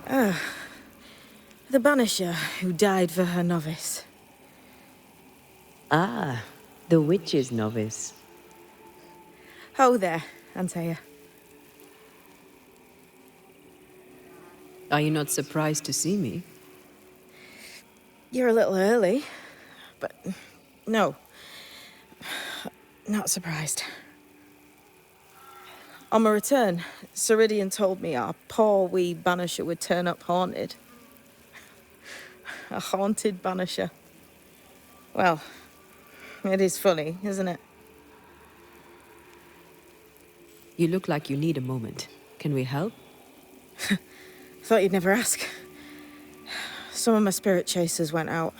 The Banisher who died for her novice. Ah, the witch's novice. Ho there, Antea. Are you not surprised to see me? You're a little early, but no, not surprised. On my return, Ceridian told me our poor wee Banisher would turn up haunted. A haunted Banisher. Well, it is funny, isn't it? You look like you need a moment. Can we help? Thought you'd never ask. Some of my spirit chasers went out.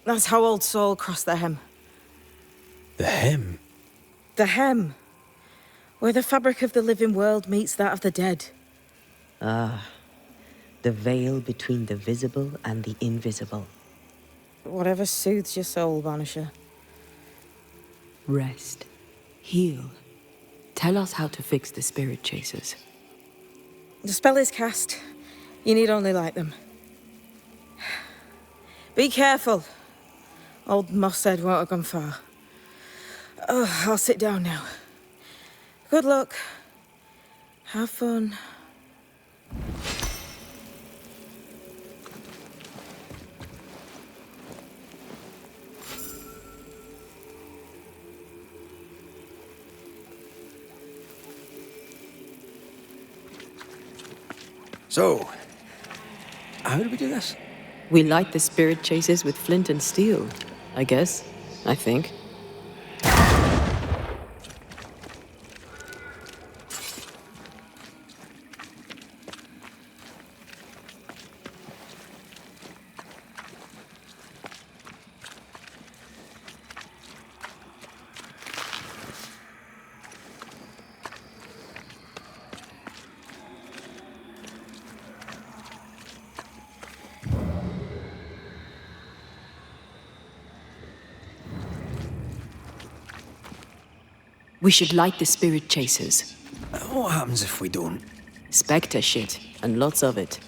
That's how old Saul crossed the hem. The hem? The hem. Where the fabric of the living world meets that of the dead. Ah, the veil between the visible and the invisible. Whatever soothes your soul, Banisher. Rest. Heal. Tell us how to fix the spirit chasers. The spell is cast. You need only light them. Be careful. Old Mosshead won't have gone far. Oh, I'll sit down now. Good luck. Have fun. So, how do we do this? We light the spirit chasers with flint and steel, I guess. I think. We should light the spirit chasers. What happens if we don't? Spectre shit, and lots of it.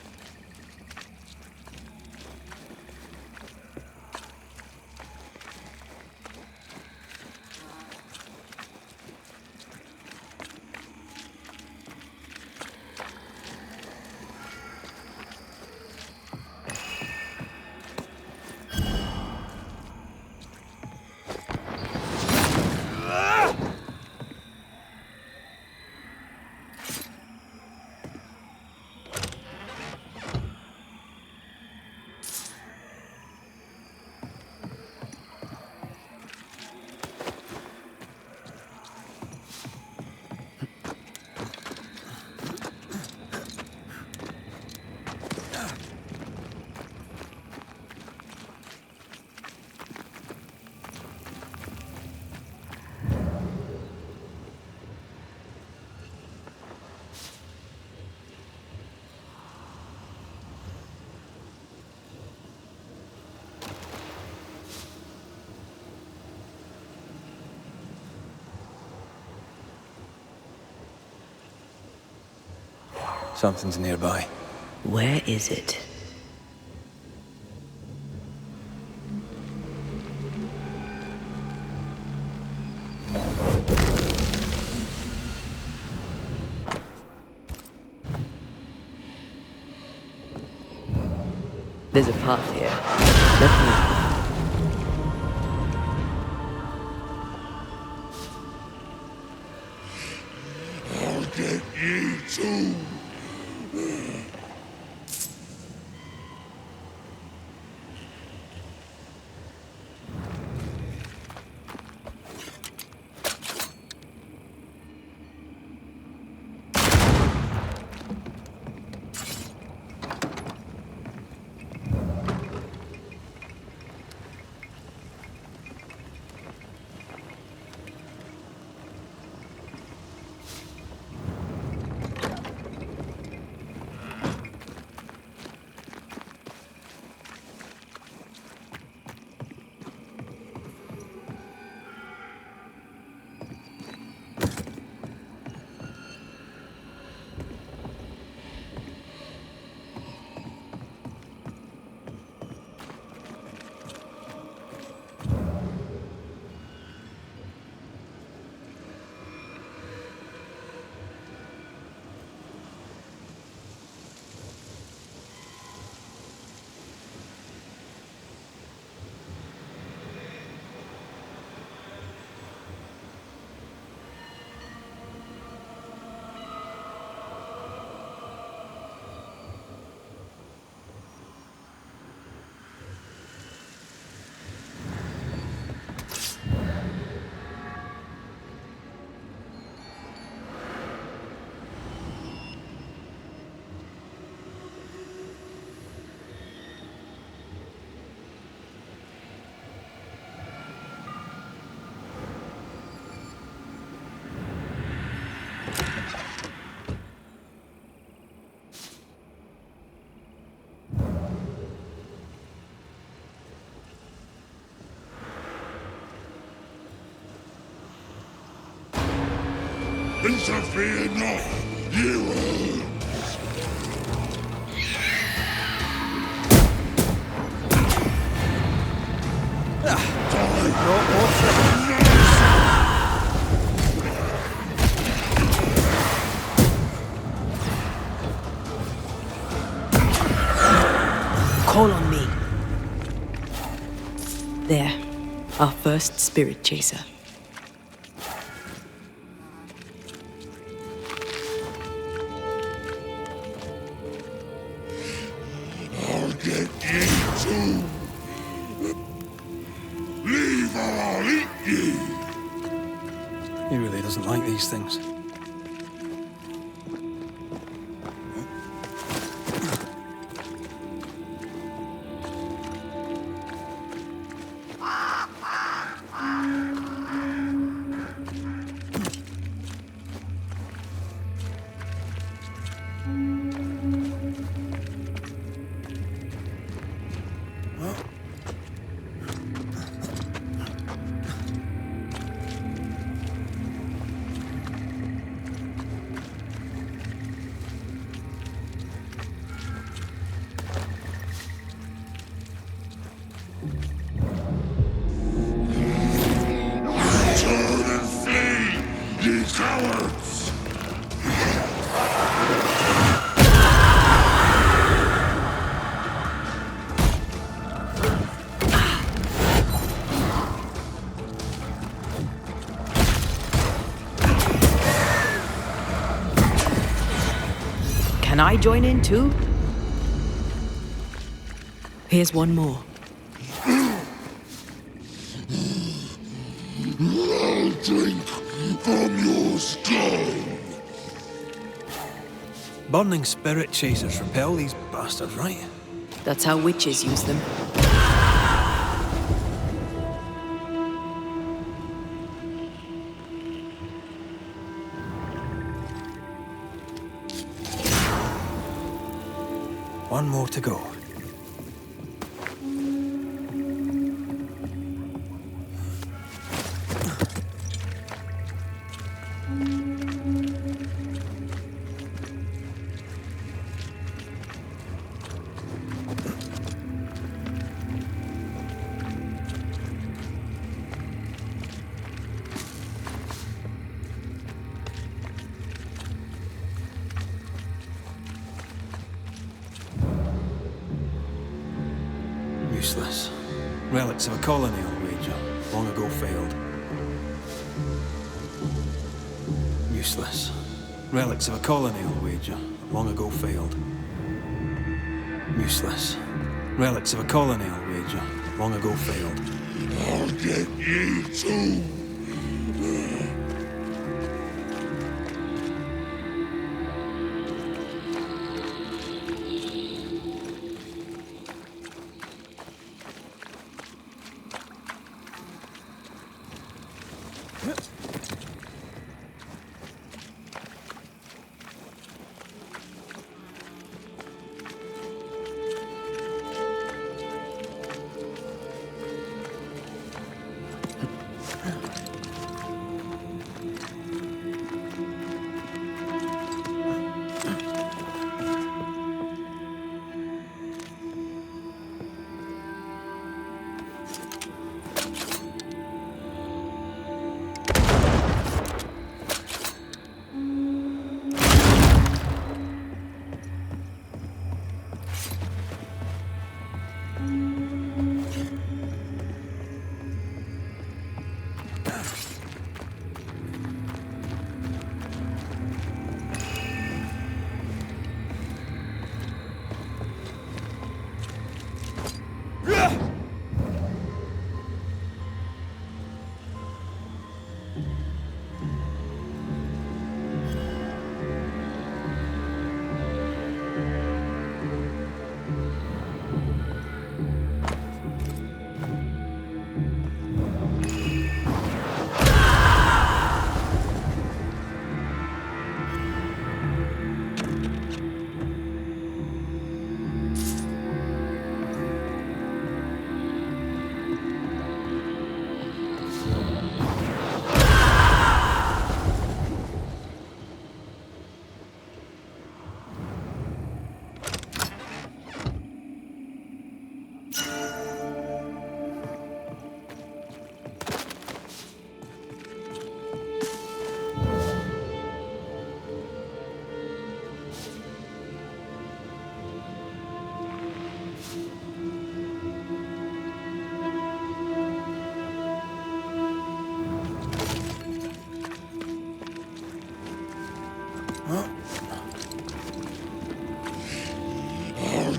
Something's nearby. Where is it? There's a path here. Let me... I'll get you too. Interfere not, you Call on me. There, our first spirit chaser. I'll get you too. Leave or I'll eat you. He really doesn't like these things. Turn and flee, ye cowards! Can I join in too? Here's one more. I'll drink from your skull. Burning spirit chasers repel these bastards, right? That's how witches use them. One more to go. Useless. Relics of a colony, I'll wager. Long ago failed. Useless. Relics of a colony, I'll wager. Long ago failed. Useless. Relics of a colony, I'll wager. Long ago failed. I'll get you too.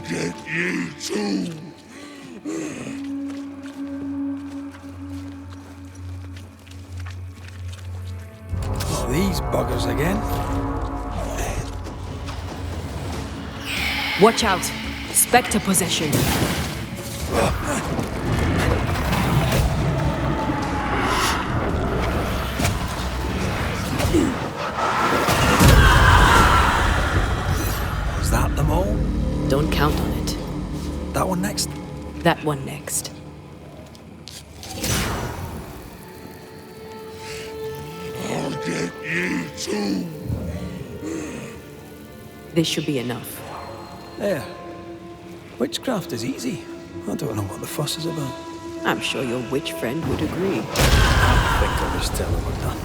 get you too. Oh, these buggers again. Watch out! Spectre possession. Is that them all? Don't count on it. That one next? That one next. I'll get you too. This should be enough. There. Witchcraft is easy. I don't know what the fuss is about. I'm sure your witch friend would agree. I think I'll just tell him we're done.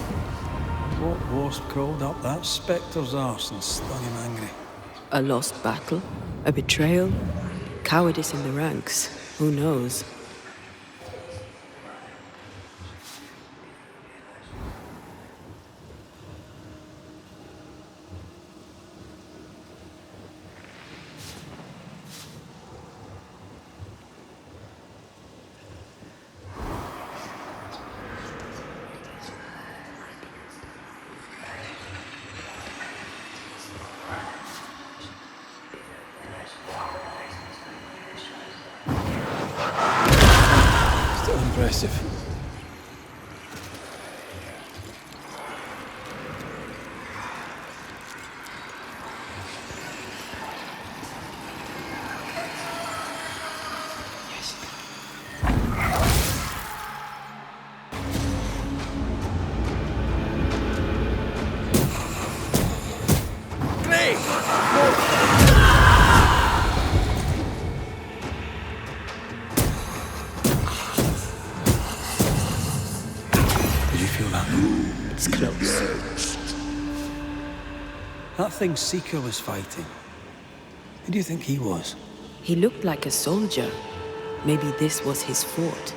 What wasp crawled up that spectre's arse and stung him angry? A lost battle? A betrayal? Cowardice in the ranks? Who knows? Still impressive. Did you feel that? It's close. That thing Seeker was fighting. Who do you think he was? He looked like a soldier. Maybe this was his fort.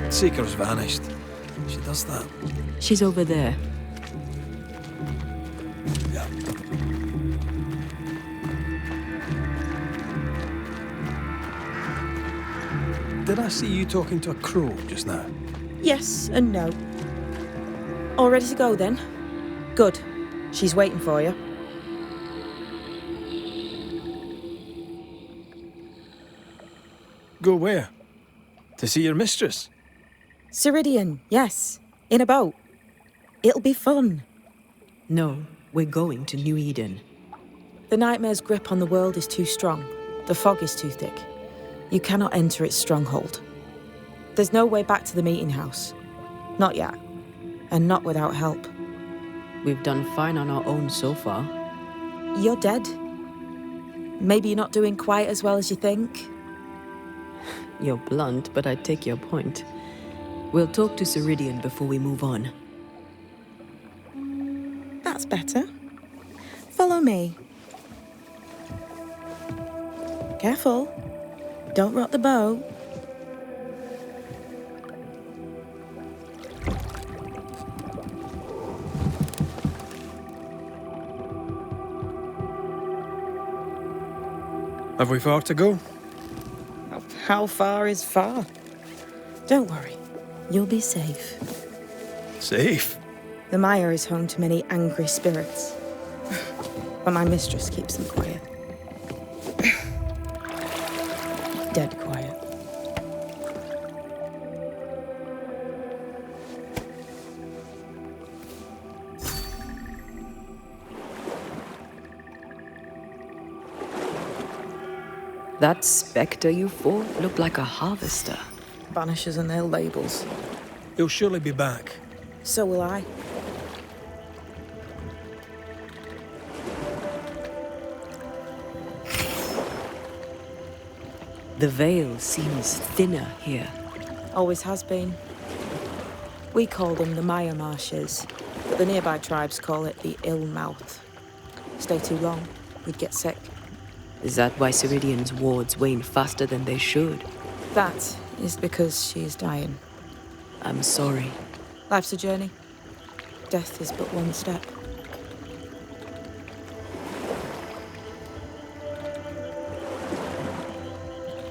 Seeker's vanished. She does that. She's over there. Yeah. Did I see you talking to a crow just now? Yes and no. All ready to go then? Good. She's waiting for you. Go where? To see your mistress? Ceridian, yes. In a boat. It'll be fun. No, we're going to New Eden. The nightmare's grip on the world is too strong. The fog is too thick. You cannot enter its stronghold. There's no way back to the meeting house. Not yet. And not without help. We've done fine on our own so far. You're dead. Maybe you're not doing quite as well as you think. You're blunt, but I take your point. We'll talk to Ceridian before we move on. That's better. Follow me. Careful. Don't rock the boat. Have we far to go? How far is far? Don't worry. You'll be safe. Safe? The mire is home to many angry spirits. But my mistress keeps them quiet. Dead quiet. That spectre you fought looked like a harvester. Banishers and their labels. He'll surely be back. So will I. The veil seems thinner here. Always has been. We call them the Maya marshes, but the nearby tribes call it the ill mouth. Stay too long, we'd get sick. Is that why Ceridian's wards wane faster than they should? That is because she is dying. I'm sorry. Life's a journey. Death is but one step.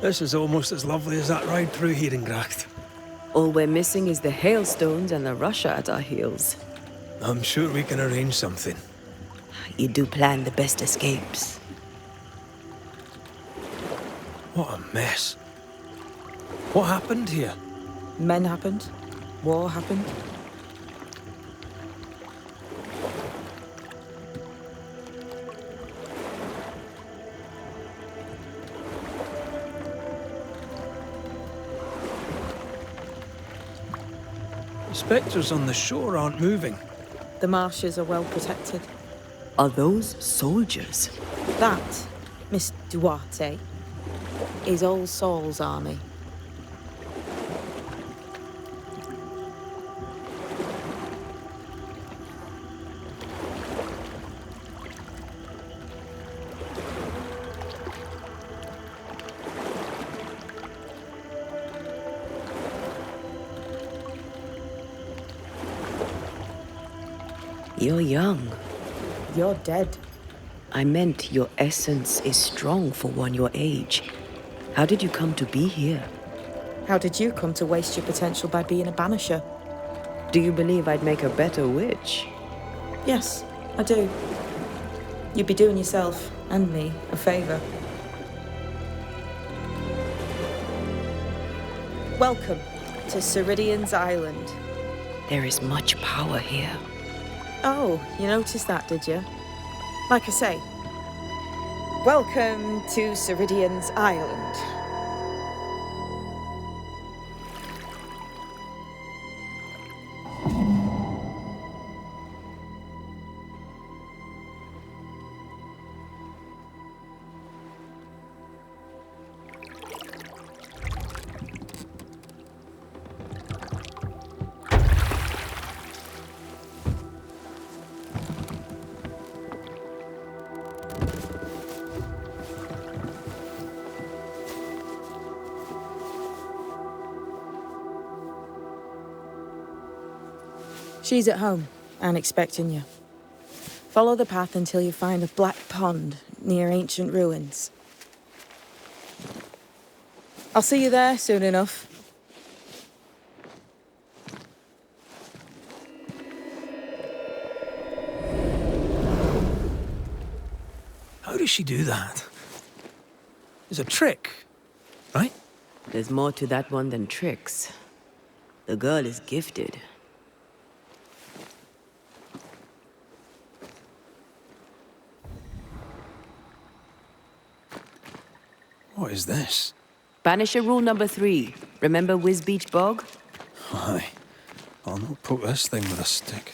This is almost as lovely as that ride through Herengracht. All we're missing is the hailstones and the Russia at our heels. I'm sure we can arrange something. You do plan the best escapes. What a mess. What happened here? Men happened. War happened. The spectres on the shore aren't moving. The marshes are well protected. Are those soldiers? That, Miss Duarte, is All Saul's army. You're young. You're dead. I meant your essence is strong for one your age. How did you come to be here? How did you come to waste your potential by being a banisher? Do you believe I'd make a better witch? Yes, I do. You'd be doing yourself and me a favor. Welcome to Ceridian's Island. There is much power here. Oh, you noticed that, did you? Like I say, welcome to Ceridian's Island. She's at home and expecting you. Follow the path until you find a black pond near ancient ruins. I'll see you there soon enough. How does she do that? It's a trick, right? There's more to that one than tricks. The girl is gifted. What is this? Banisher rule number 3. Remember Wisbeach Bog? Aye. I'll not poke this thing with a stick.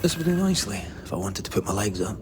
This would do nicely if I wanted to put my legs up.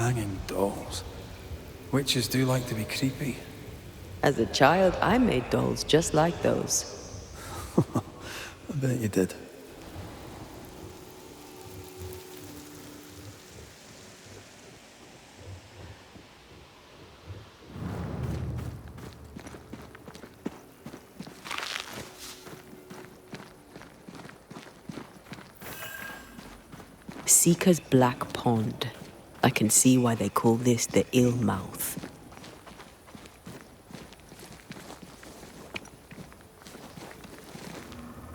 Hanging dolls. Witches do like to be creepy. As a child, I made dolls just like those. I bet you did. Seeker's Black Pond. I can see why they call this the ill mouth.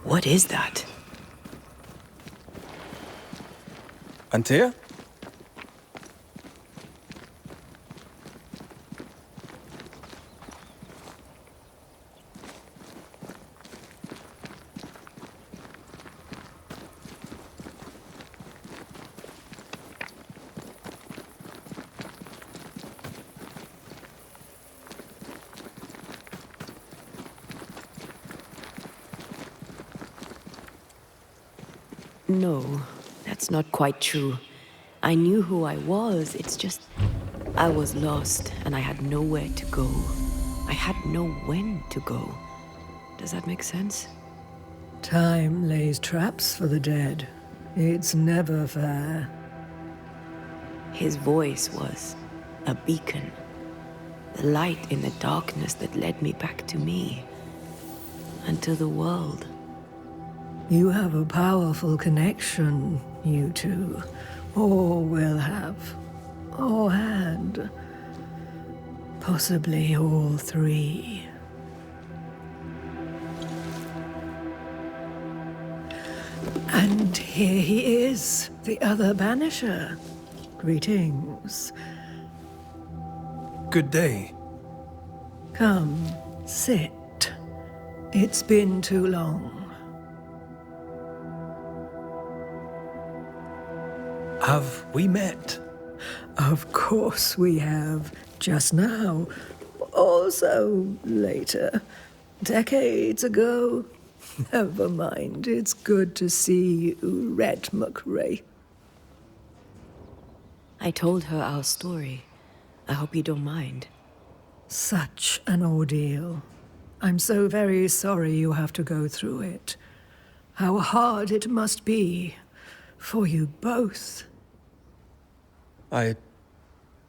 What is that? Antea? No, that's not quite true. I knew who I was, it's just... I was lost, and I had nowhere to go. I had no when to go. Does that make sense? Time lays traps for the dead. It's never fair. His voice was a beacon. The light in the darkness that led me back to me. And to the world. You have a powerful connection, you two. Or will have. Or had. Possibly all three. And here he is, the other Banisher. Greetings. Good day. Come, sit. It's been too long. Have we met? Of course we have. Just now. Also later. Decades ago. Never mind. It's good to see you, Red McRae. I told her our story. I hope you don't mind. Such an ordeal. I'm so very sorry you have to go through it. How hard it must be for you both.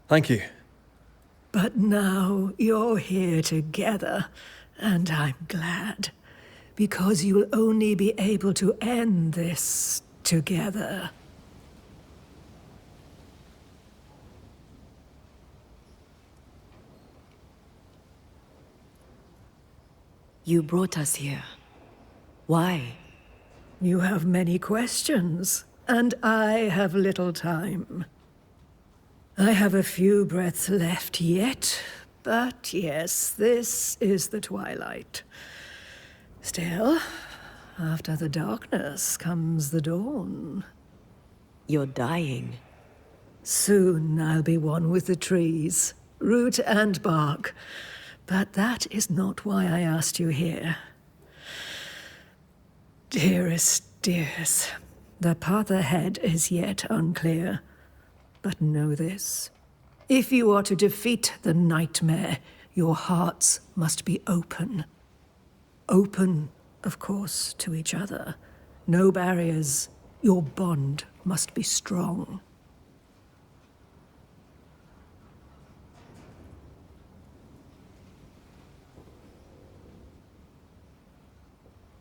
Thank you. But now you're here together, and I'm glad. Because you'll only be able to end this together. You brought us here. Why? You have many questions, and I have little time. I have a few breaths left yet, but yes, this is the twilight. Still, after the darkness comes the dawn. You're dying. Soon I'll be one with the trees, root and bark. But that is not why I asked you here. Dearest dears, the path ahead is yet unclear. But know this. If you are to defeat the nightmare, your hearts must be open. Open, of course, to each other. No barriers. Your bond must be strong.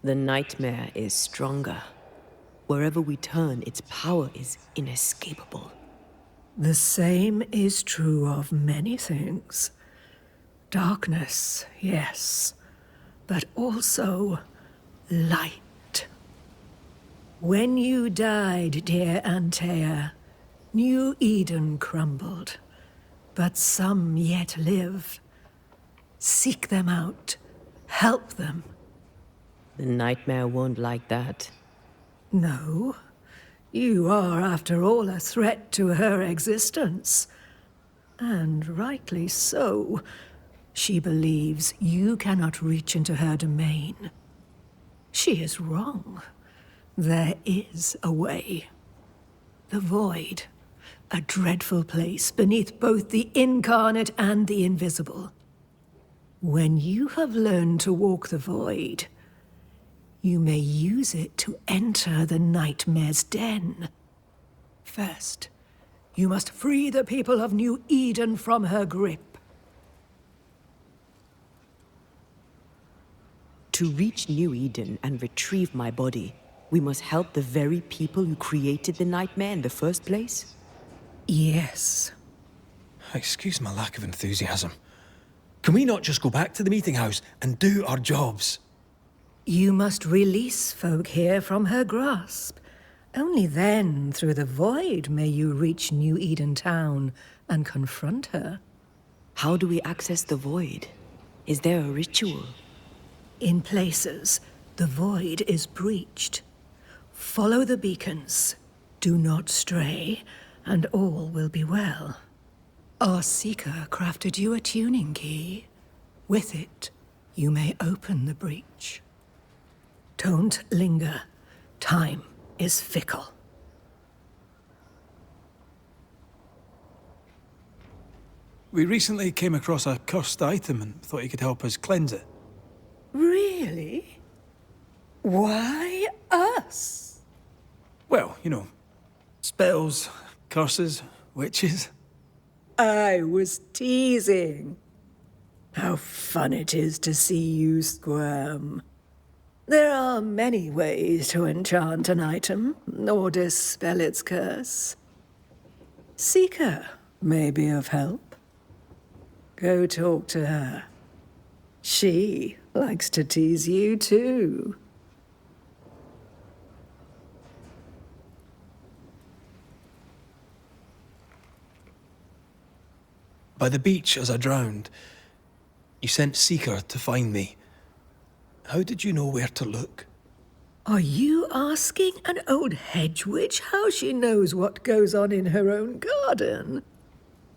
The nightmare is stronger. Wherever we turn, its power is inescapable. The same is true of many things. Darkness, yes, but also light. When you died, dear Antea, New Eden crumbled, but some yet live. Seek them out, help them. The nightmare won't like that. No, you are, after all, a threat to her existence. And rightly so. She believes you cannot reach into her domain. She is wrong. There is a way. The void. a dreadful place beneath both the incarnate and the invisible. When you have learned to walk the void, you may use it to enter the nightmare's den. First, you must free the people of New Eden from her grip. To reach New Eden and retrieve my body, we must help the very people who created the nightmare in the first place? Yes. Excuse my lack of enthusiasm. Can we not just go back to the meeting house and do our jobs? You must release folk here from her grasp. Only then, through the void, may you reach New Eden Town and confront her. How do we access the void? Is there a ritual? In places, the void is breached. Follow the beacons. Do not stray, and all will be well. Our seeker crafted you a tuning key. With it, you may open the breach. Don't linger. Time is fickle. We recently came across a cursed item and thought you could help us cleanse it. Really? Why us? Well, you know, spells, curses, witches. I was teasing. How fun it is to see you squirm. There are many ways to enchant an item, or dispel its curse. Seeker may be of help. Go talk to her. She likes to tease you too. By the beach as I drowned, you sent Seeker to find me. How did you know where to look? Are you asking an old hedge witch how she knows what goes on in her own garden?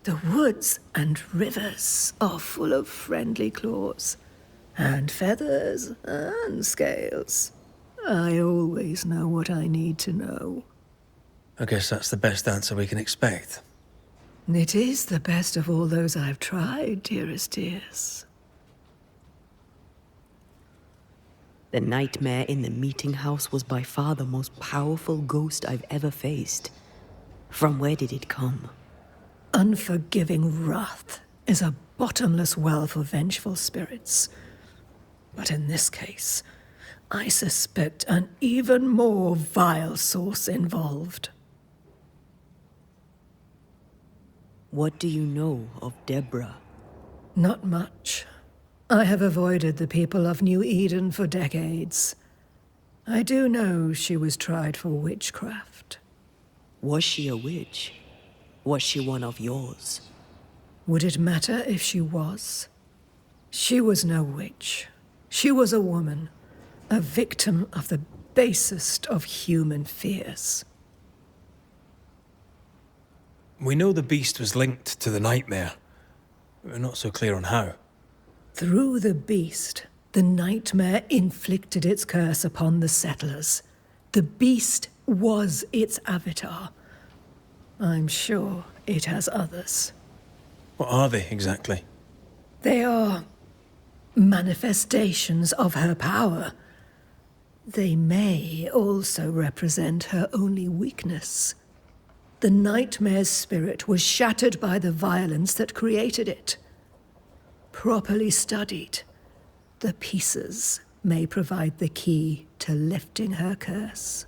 The woods and rivers are full of friendly claws, and feathers and scales. I always know what I need to know. I guess that's the best answer we can expect. It is the best of all those I've tried, dearest dears. The nightmare in the meeting house was by far the most powerful ghost I've ever faced. From where did it come? Unforgiving wrath is a bottomless well for vengeful spirits. But in this case, I suspect an even more vile source involved. What do you know of Deborah? Not much. I have avoided the people of New Eden for decades. I do know she was tried for witchcraft. Was she a witch? Was she one of yours? Would it matter if she was? She was no witch. She was a woman, a victim of the basest of human fears. We know the beast was linked to the nightmare. We're not so clear on how. Through the beast, the nightmare inflicted its curse upon the settlers. The beast was its avatar. I'm sure it has others. What are they exactly? They are manifestations of her power. They may also represent her only weakness. The nightmare's spirit was shattered by the violence that created it. Properly studied, the pieces may provide the key to lifting her curse.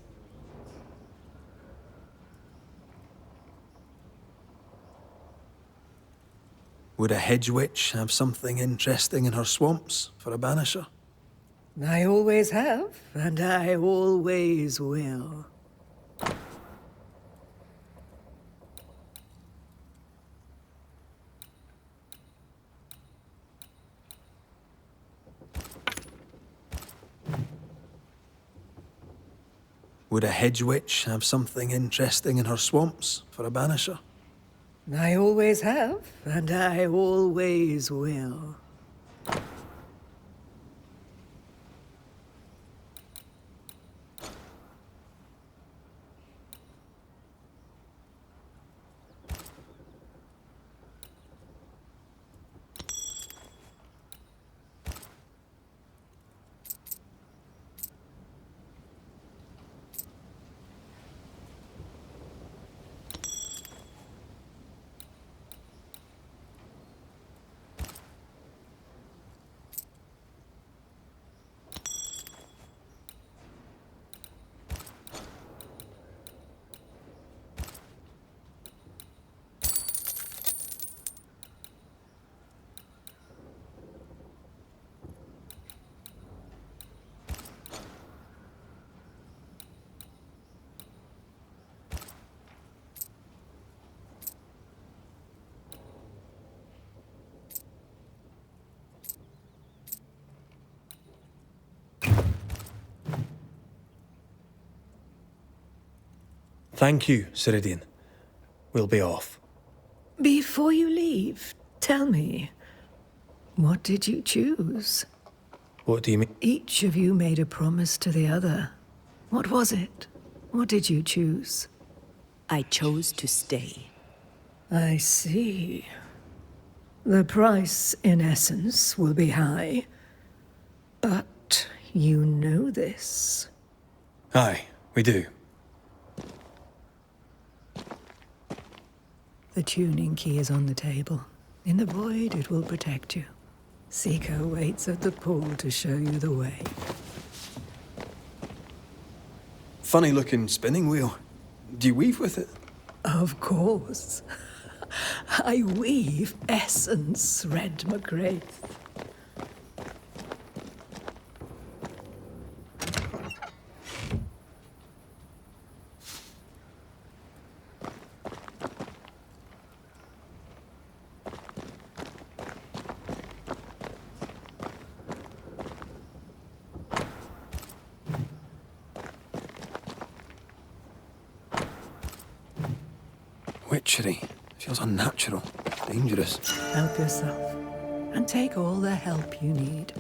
Would a hedge witch have something interesting in her swamps for a banisher? I always have, and I always will. Would a hedge witch have something interesting in her swamps for a banisher? I always have, and I always will. Thank you, Ceridian. We'll be off. Before you leave, tell me, what did you choose? What do you mean? Each of you made a promise to the other. What was it? What did you choose? I chose to stay. I see. The price, in essence, will be high. But you know this. Aye, we do. The tuning key is on the table. In the void, it will protect you. Seeker waits at the pool to show you the way. Funny looking spinning wheel. Do you weave with it? Of course. I weave essence, Red McGrath. Witchery. Feels unnatural. Dangerous. Help yourself, and take all the help you need.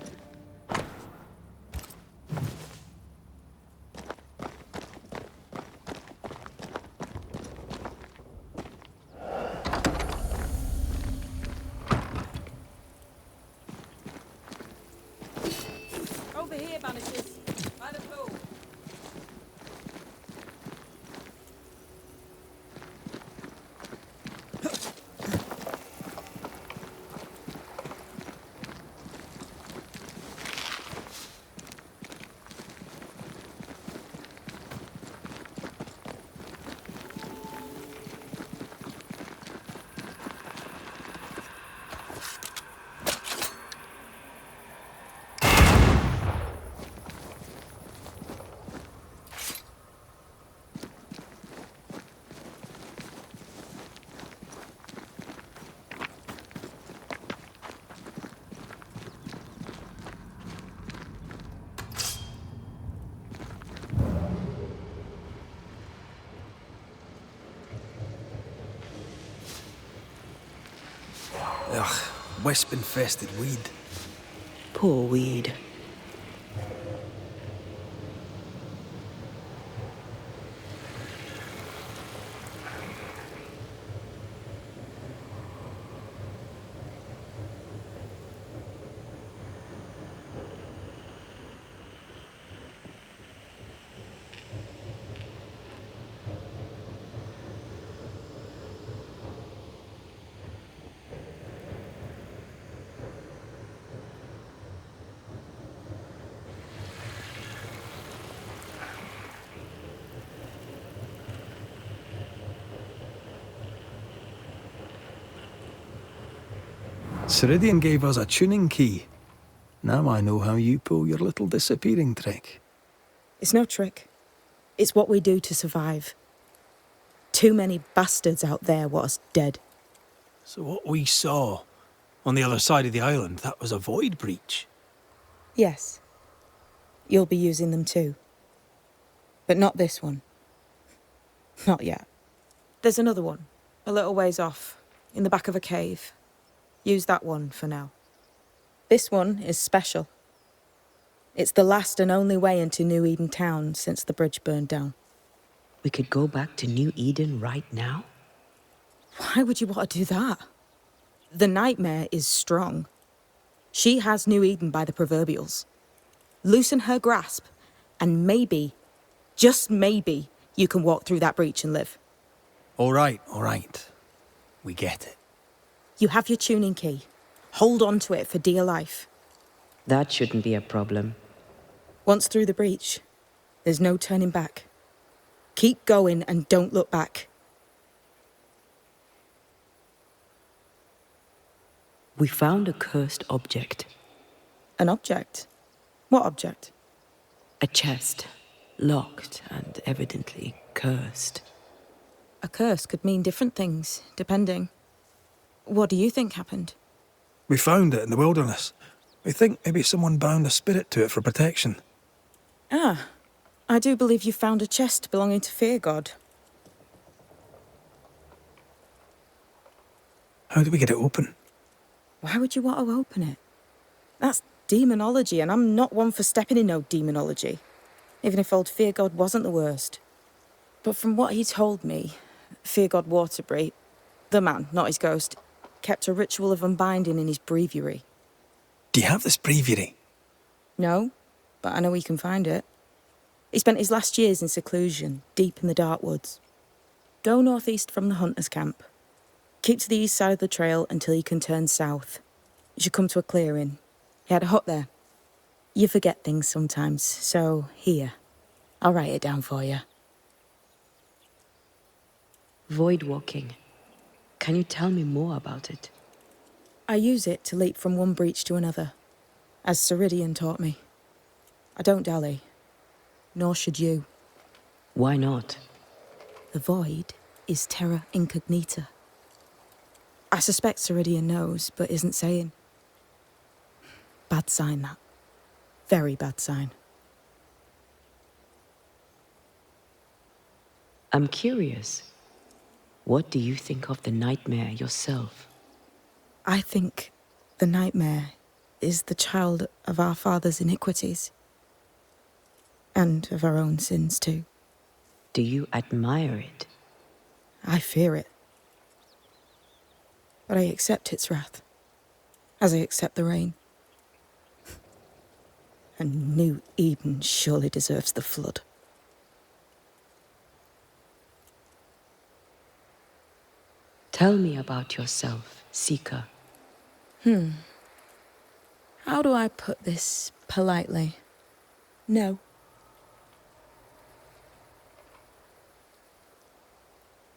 Over here, Banishers. By the pool. Ugh, wisp-infested weed. Poor weed. Ceridian gave us a tuning key. Now I know how you pull your little disappearing trick. It's no trick. It's what we do to survive. Too many bastards out there want us dead. So what we saw on the other side of the island, that was a void breach. Yes. You'll be using them too. But not this one. Not yet. There's another one, a little ways off, in the back of a cave. Use that one for now. This one is special. It's the last and only way into New Eden town since the bridge burned down. We could go back to New Eden right now? Why would you want to do that? The nightmare is strong. She has New Eden by the proverbials. Loosen her grasp, and maybe, just maybe, you can walk through that breach and live. All right. We get it. You have your tuning key. Hold on to it for dear life. That shouldn't be a problem. Once through the breach, there's no turning back. Keep going and don't look back. We found a cursed object. An object? What object? A chest. Locked and evidently cursed. A curse could mean different things, depending. What do you think happened? We found it in the wilderness. We think maybe someone bound a spirit to it for protection. Ah, I do believe you found a chest belonging to Fear God. How do we get it open? Why would you want to open it? That's demonology, and I'm not one for stepping in no demonology. Even if old Fear God wasn't the worst. But from what he told me, Fear God Waterbury, the man, not his ghost, kept a ritual of unbinding in his breviary. Do you have this breviary? No, but I know he can find it. He spent his last years in seclusion, deep in the dark woods. Go northeast from the hunters' camp. Keep to the east side of the trail until you can turn south. You should come to a clearing. He had a hut there. You forget things sometimes, so here. I'll write it down for you. Void walking. Can you tell me more about it? I use it to leap from one breach to another, as Ceridian taught me. I don't dally, nor should you. Why not? The void is terra incognita. I suspect Ceridian knows, but isn't saying. Bad sign, that. Very bad sign. I'm curious. What do you think of the nightmare yourself? I think the nightmare is the child of our father's iniquities. And of our own sins, too. Do you admire it? I fear it. But I accept its wrath, as I accept the rain. And New Eden surely deserves the flood. Tell me about yourself, Seeker. How do I put this politely? No.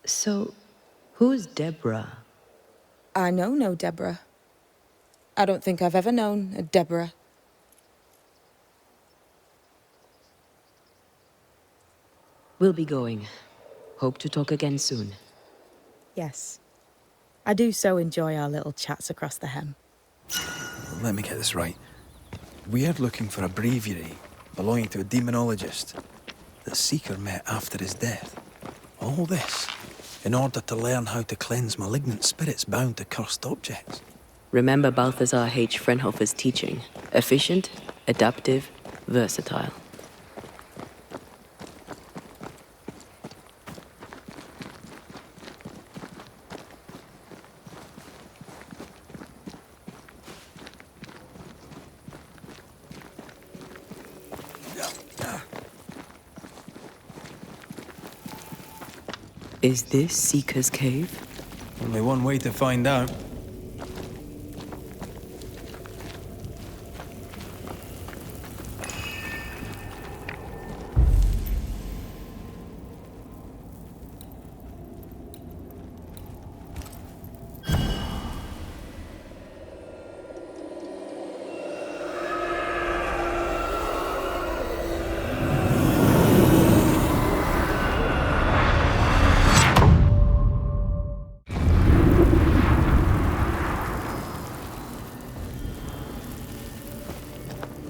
So, who's Deborah? I know no Deborah. I don't think I've ever known a Deborah. We'll be going. Hope to talk again soon. Yes. I do so enjoy our little chats across the hem. Let me get this right. We're looking for a breviary belonging to a demonologist that Seeker met after his death. All this in order to learn how to cleanse malignant spirits bound to cursed objects. Remember Balthazar H. Frenhofer's teaching. Efficient, adaptive, versatile. Is this Seeker's cave? Only one way to find out.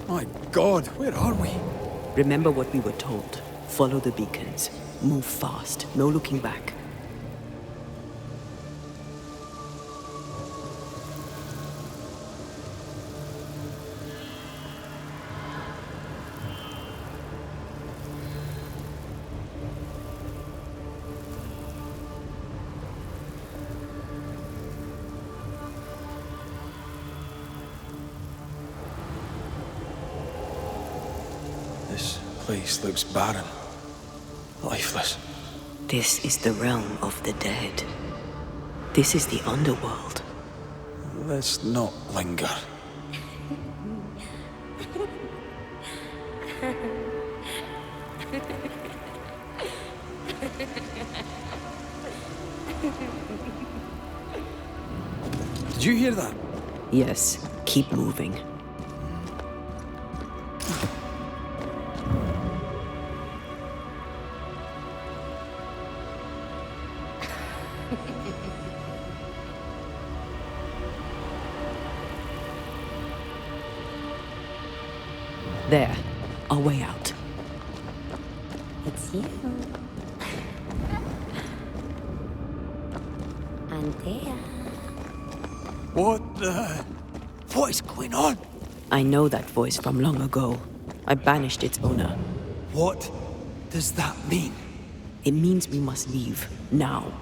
My God, where are we? Remember what we were told. Follow the beacons. Move fast. No looking back. This place looks barren, lifeless. This is the realm of the dead. This is the underworld. Let's not linger. Did you hear that? Yes, keep moving. There, our way out. It's you. And there. What is going on? I know that voice from long ago. I banished its owner. What does that mean? It means we must leave, now.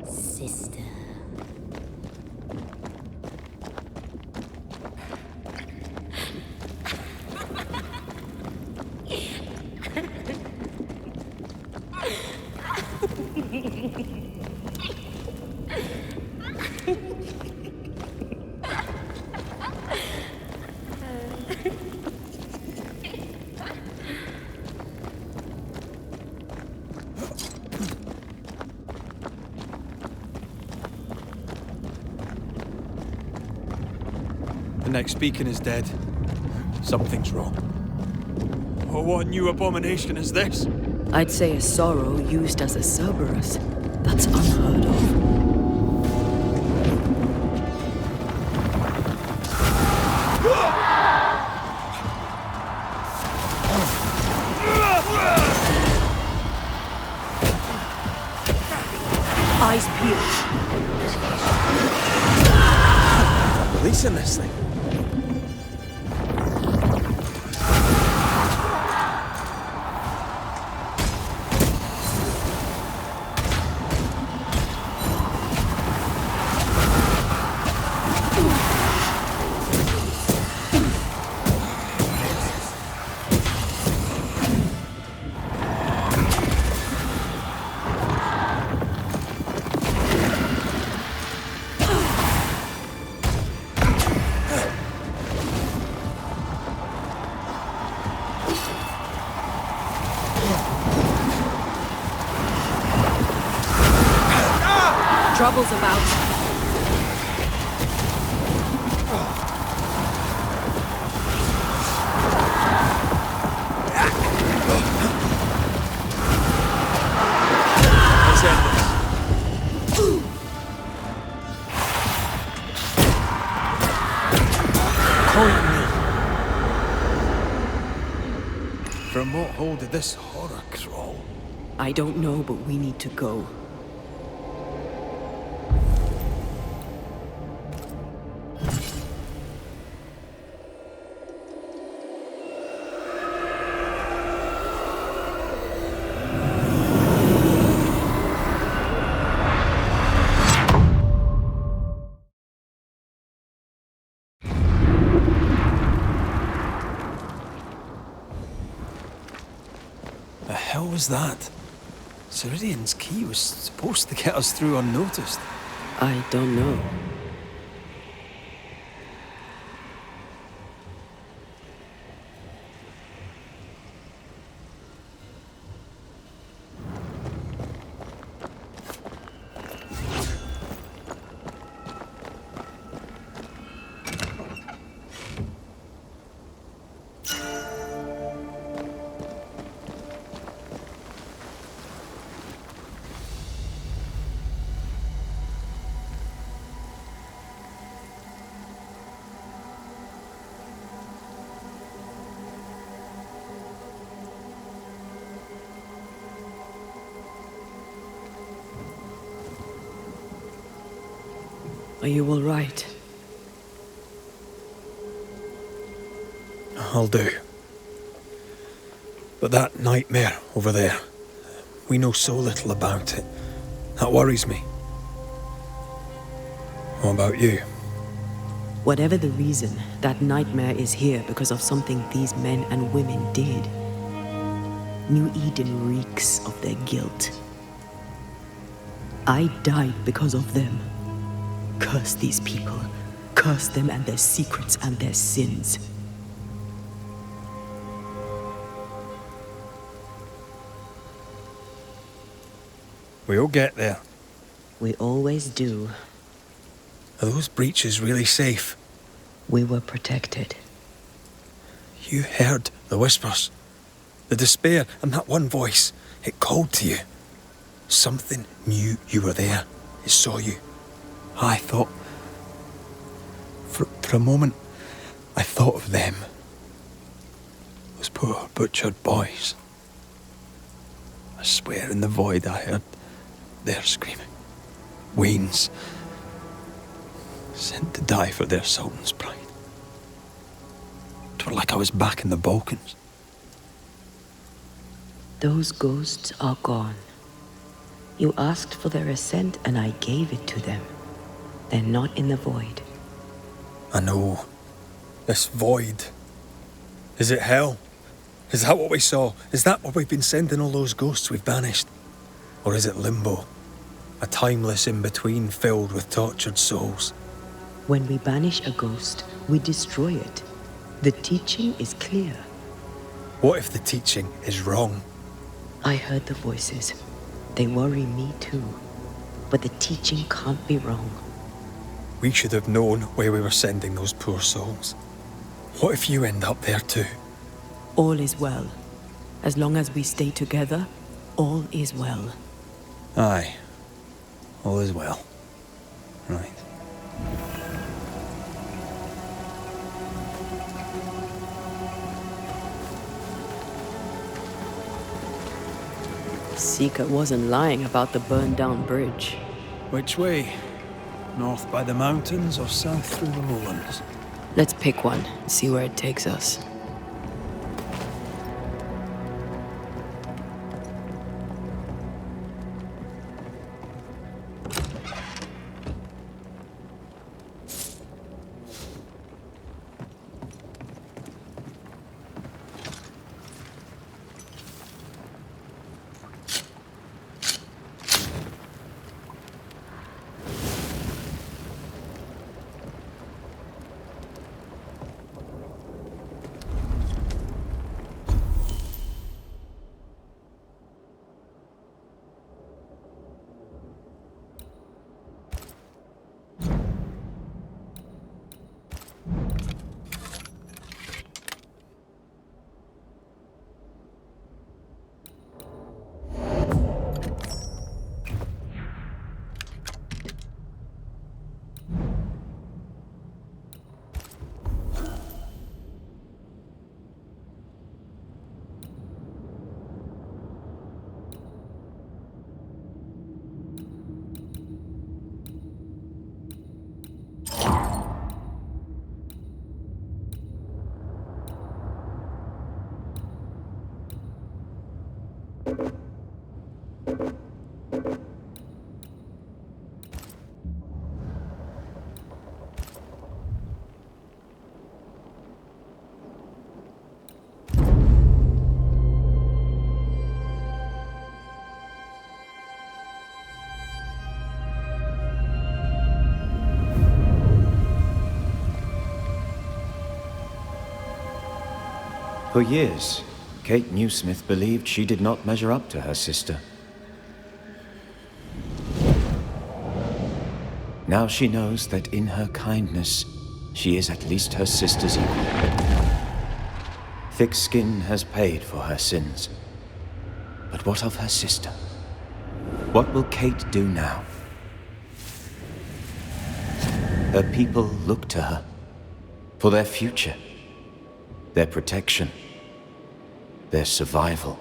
Sister. The next beacon is dead. Something's wrong. Oh, what new abomination is this? I'd say a sorrow used as a Cerberus. That's unheard of. Eyes peeled. Releasing this thing. Trouble's about. Let's end this. Point me. From what hole did this horror crawl? I don't know, but we need to go. The hell was that? Ceridian's key was supposed to get us through unnoticed. I don't know. Are you all right? I'll do. But that nightmare over there, we know so little about it. That worries me. What about you? Whatever the reason, that nightmare is here because of something these men and women did. New Eden reeks of their guilt. I died because of them. Curse these people. Curse them and their secrets and their sins. We'll get there. We always do. Are those breaches really safe? We were protected. You heard the whispers, the despair, and that one voice. It called to you. Something knew you were there. It saw you. I thought... For For a moment, I thought of them. Those poor butchered boys. I swear in the void I heard their screaming. Wains. Sent to die for their sultan's pride. It were like I was back in the Balkans. Those ghosts are gone. You asked for their ascent and I gave it to them. They're not in the void. I know. This void. Is it hell? Is that what we saw? Is that what we've been sending all those ghosts we've banished? Or is it limbo? A timeless in-between filled with tortured souls? When we banish a ghost, we destroy it. The teaching is clear. What if the teaching is wrong? I heard the voices. They worry me too. But the teaching can't be wrong. We should have known where we were sending those poor souls. What if you end up there too? All is well. As long as we stay together, all is well. Aye. All is well. Right. Seeker wasn't lying about the burned-down bridge. Which way? North by the mountains or south through the lowlands? Let's pick one and see where it takes us. For years, Kate Newsmith believed she did not measure up to her sister. Now she knows that in her kindness, she is at least her sister's equal. Thick skin has paid for her sins. But what of her sister? What will Kate do now? Her people look to her for their future, their protection, their survival.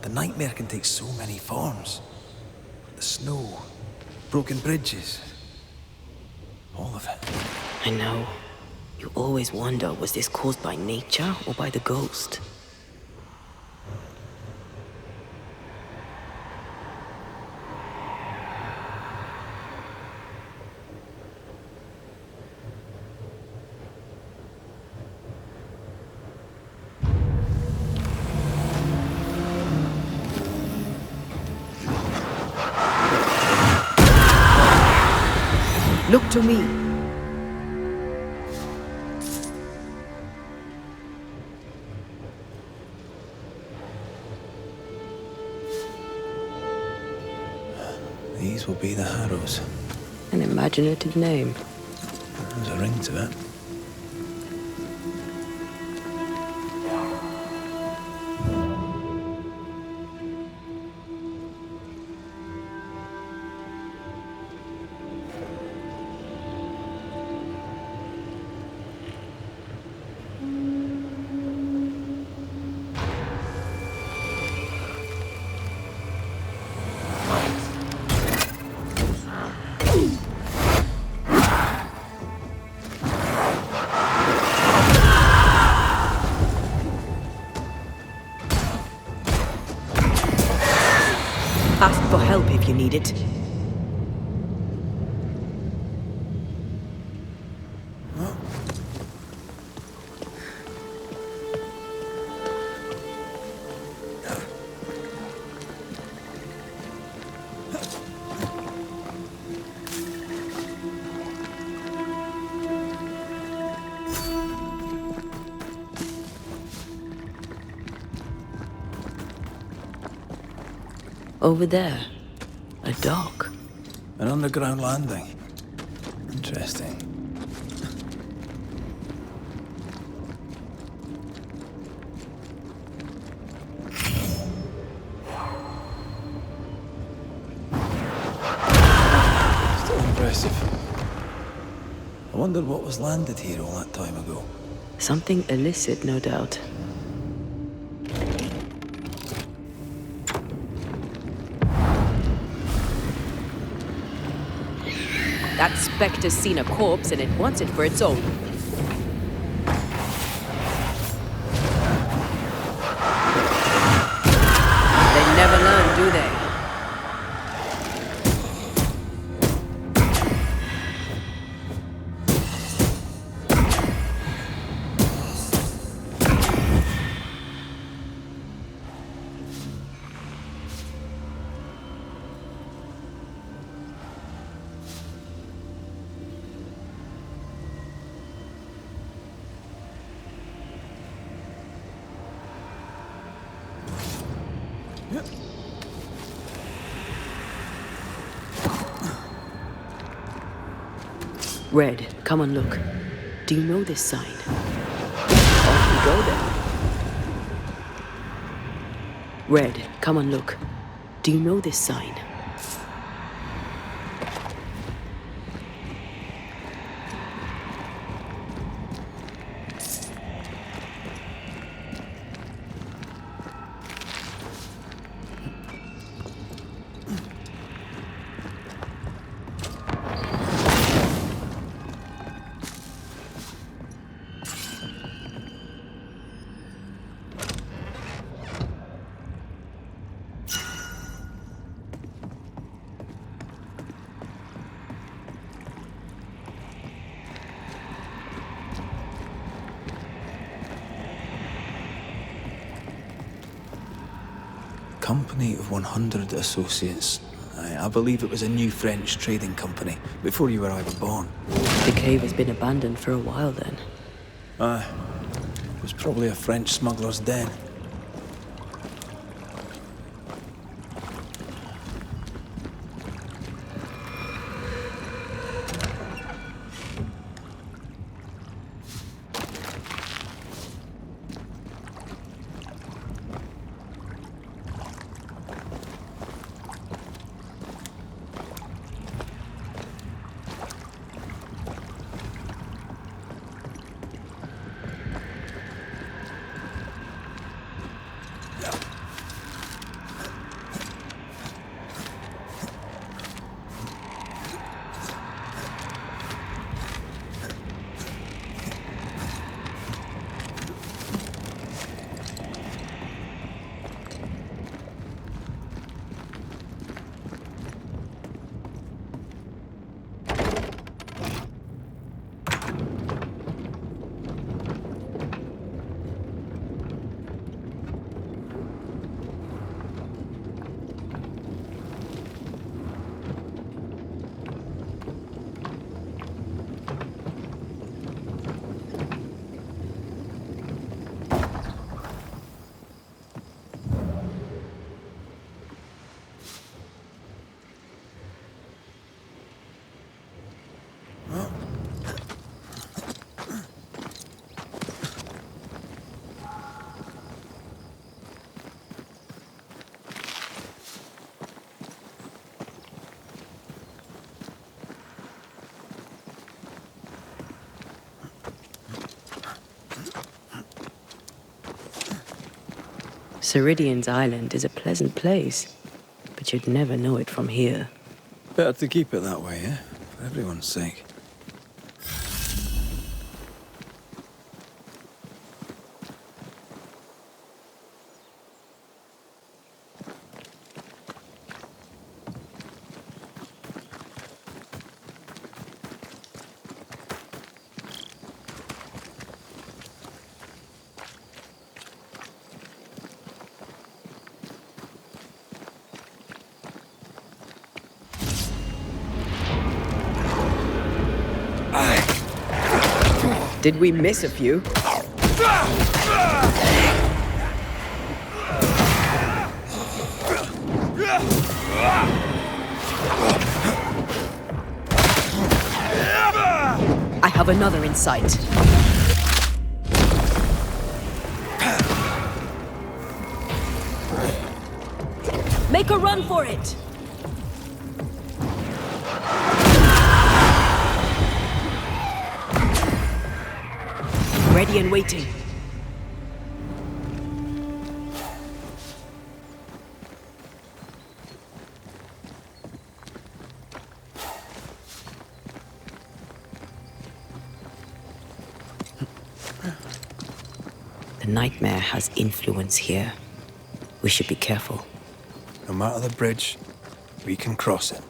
The nightmare can take so many forms. The snow, broken bridges, all of it. I know. You always wonder, was this caused by nature or by the ghost? Look to me. These will be the Harrows. An imaginative name. There's a ring to it. Ask for help if you need it. Over there, a dock. An underground landing. Interesting. Still impressive. I wonder what was landed here all that time ago. Something illicit, no doubt. That specter's seen a corpse and it wants it for its own. They never learn, do they? Red, come and look. Do you know this sign? Off we go then. Red, come and look. Do you know this sign? Company of 100 Associates. I believe it was a new French trading company, before you or I were born. The cave has been abandoned for a while then. Aye. It was probably a French smuggler's den. Ceridian's island is a pleasant place, but you'd never know it from here. Better to keep it that way, eh? For everyone's sake. Did we miss a few? I have another in sight. Make a run for it! Ready and waiting. The nightmare has influence here. We should be careful. No matter the bridge, we can cross it.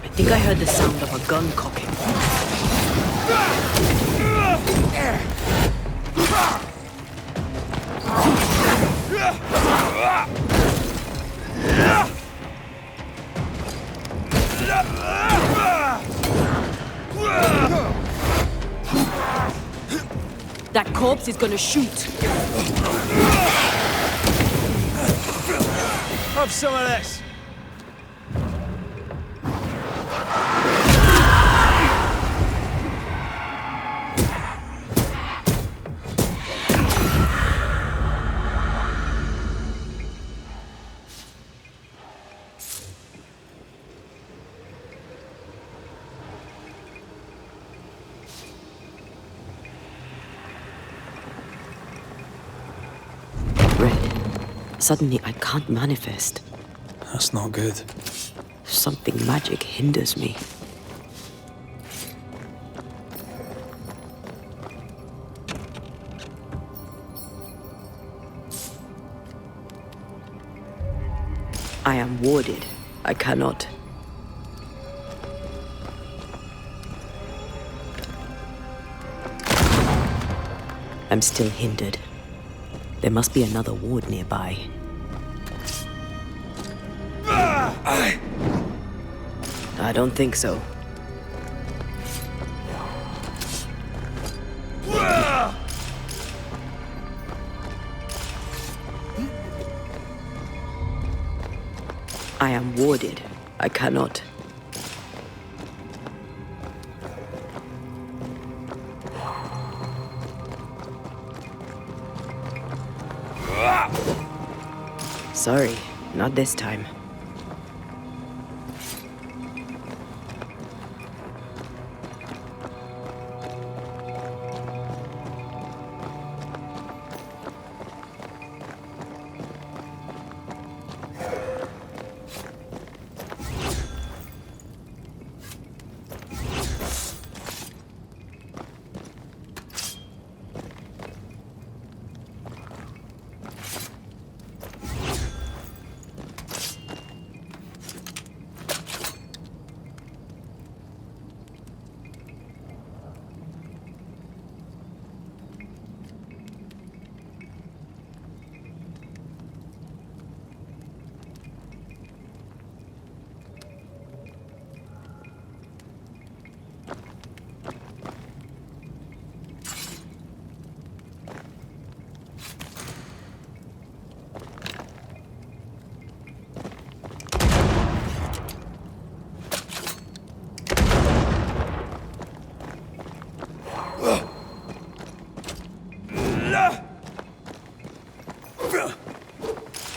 I think I heard the sound of a gun cocking. That corpse is gonna shoot. Have some of this! Suddenly, I can't manifest. That's not good. Something magic hinders me. I am warded. I cannot. I'm still hindered. There must be another ward nearby. I don't think so. I am warded. I cannot. Sorry, not this time.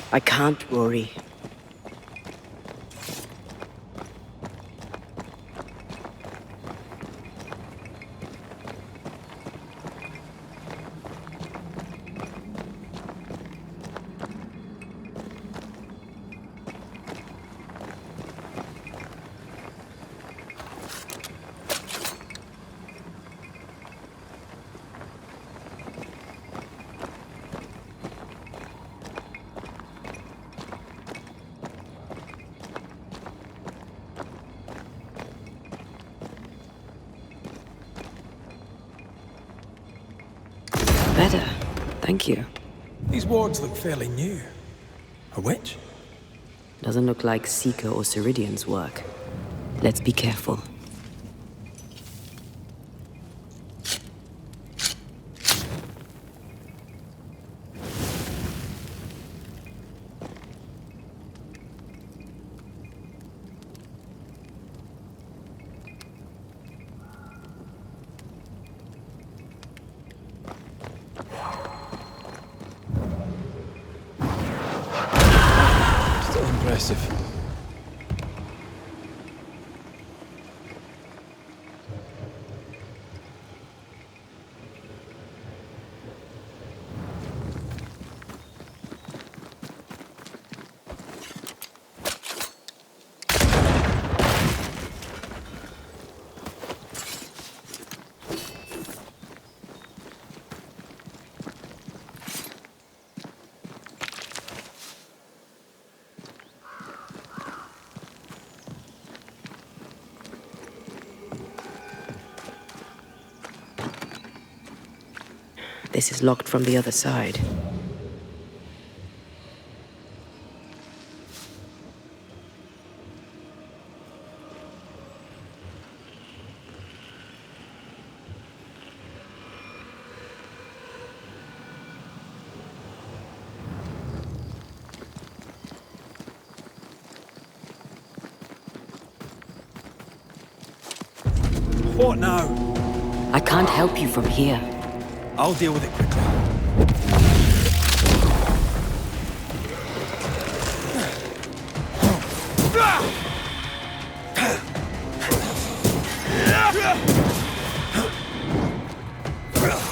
I can't, Rory. Better. Thank you. These wards look fairly new. A witch? Doesn't look like Seeker or Ceridian's work. Let's be careful. Still impressive. This is locked from the other side. What now? I can't help you from here. I'll deal with it quickly.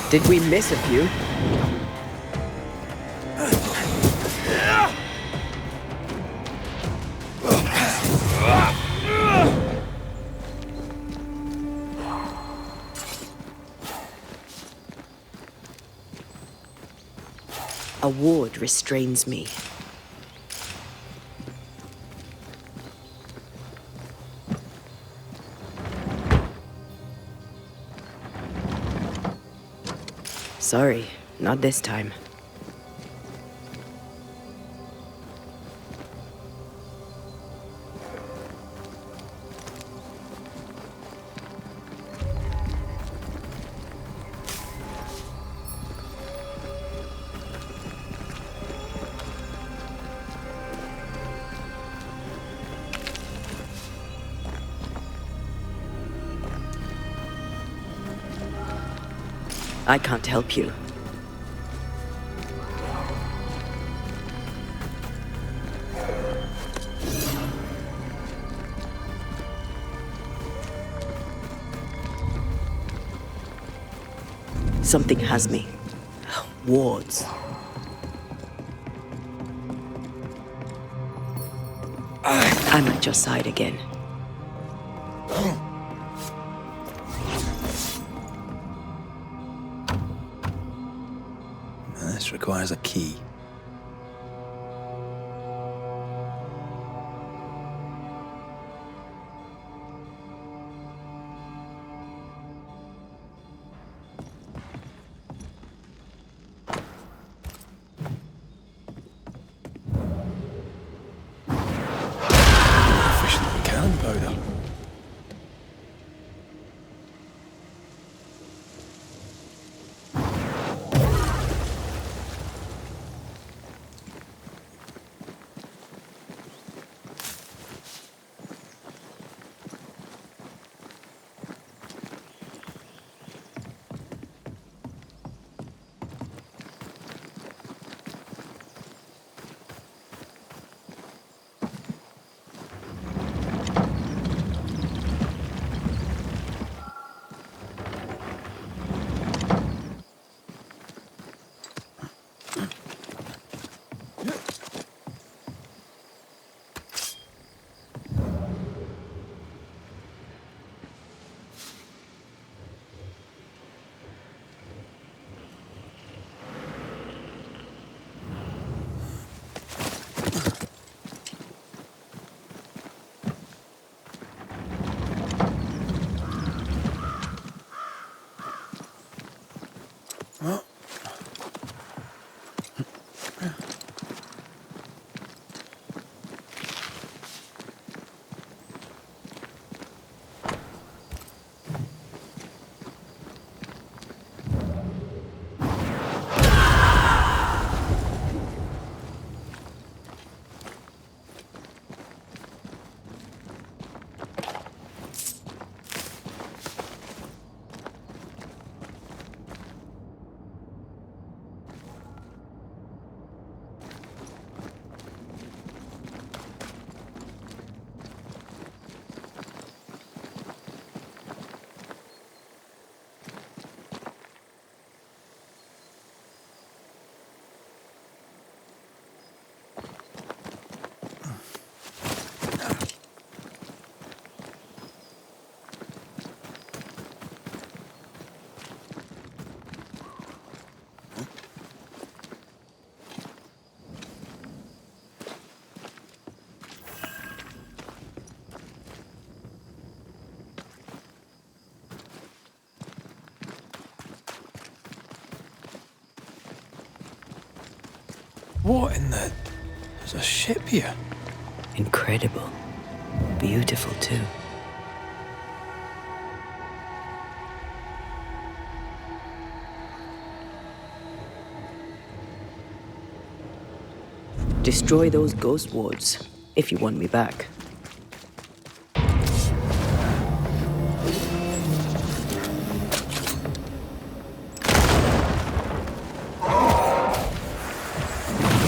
Did we miss a few? A ward restrains me. Sorry, not this time. I can't help you. Something has me. Wards. I'm at your side again. This requires a key. Efficient cannon powder. What in the... There's a ship here. Incredible. Beautiful, too. Destroy those ghost wards, if you want me back.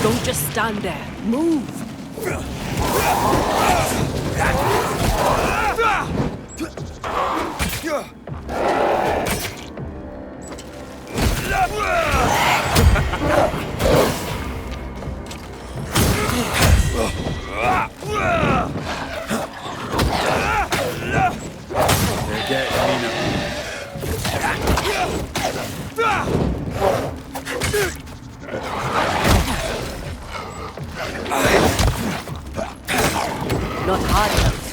Don't just stand there. Move! Not hard enough.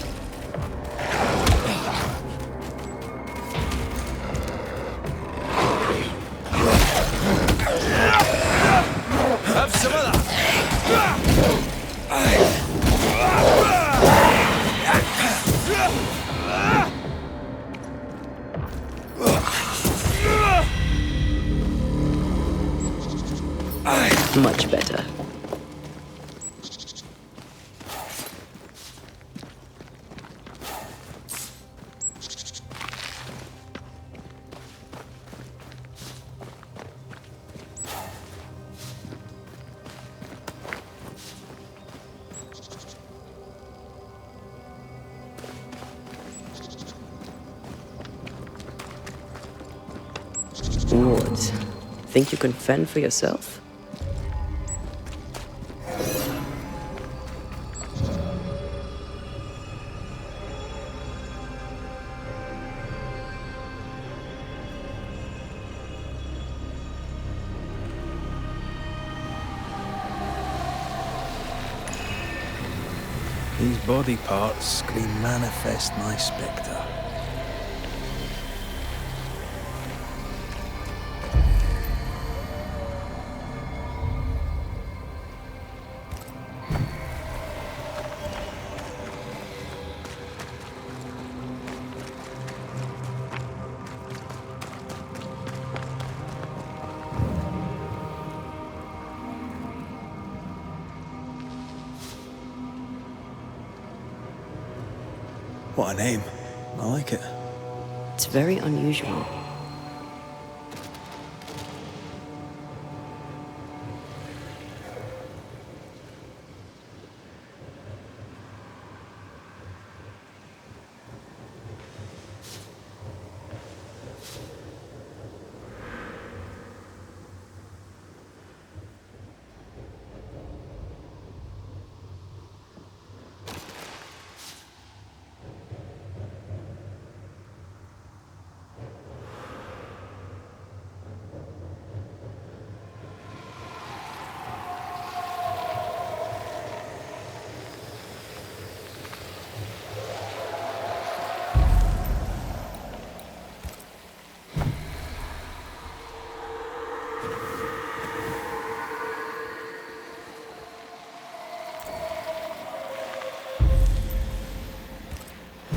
Have some of that. Much better. Wards. Think you can fend for yourself? These body parts scream manifest my spectre. What a name. I like it. It's very unusual.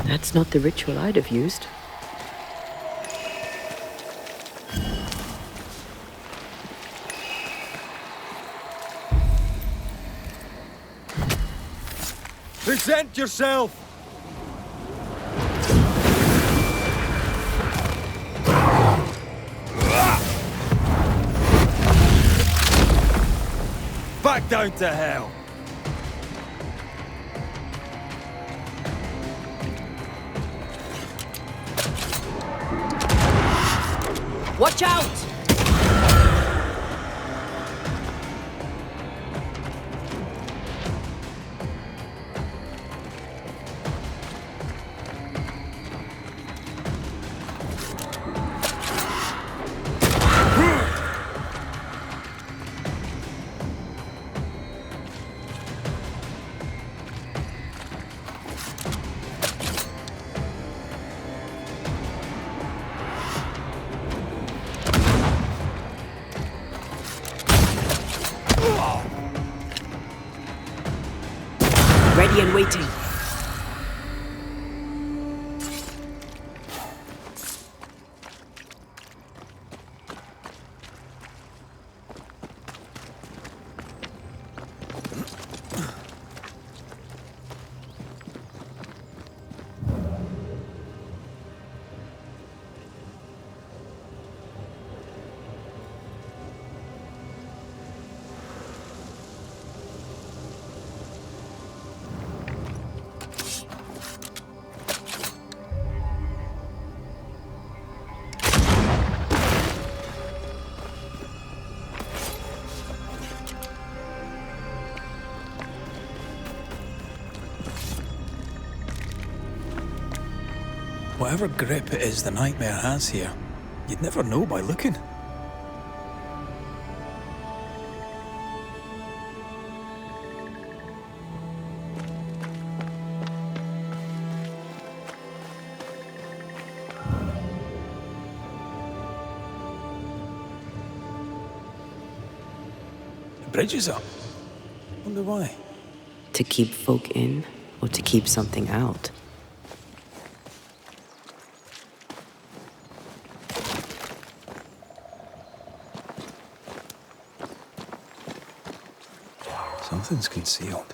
That's not the ritual I'd have used. Present yourself! Back down to hell! Watch out! Ready and waiting. Whatever grip it is the nightmare has here, you'd never know by looking. The bridge is up. Wonder why. To keep folk in, or to keep something out? Something's concealed.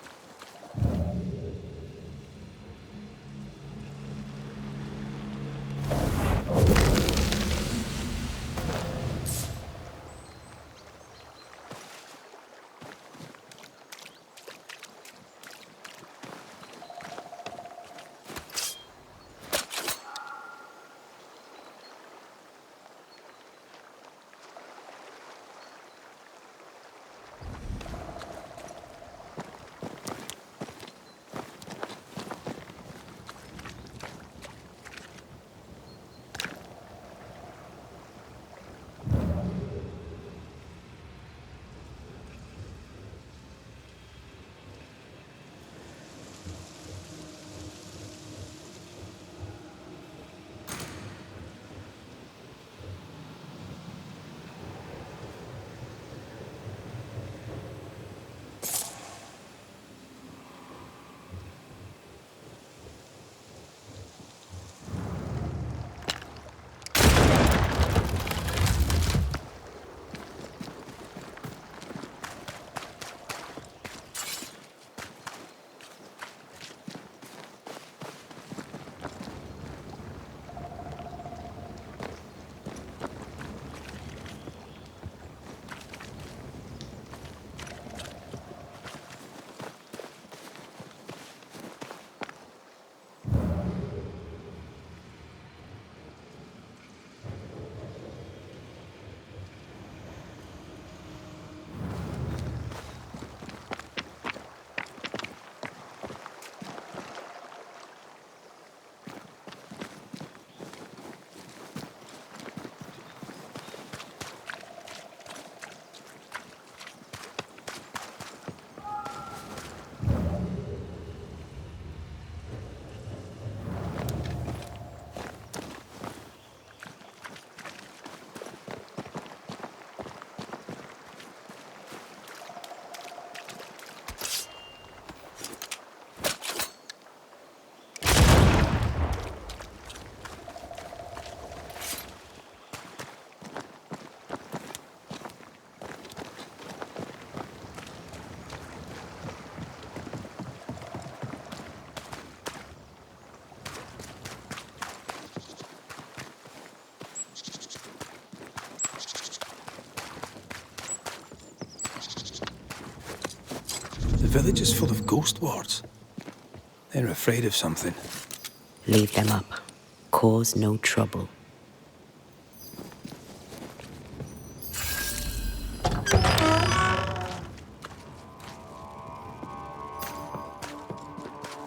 The village is full of ghost wards. They're afraid of something. Leave them up. Cause no trouble.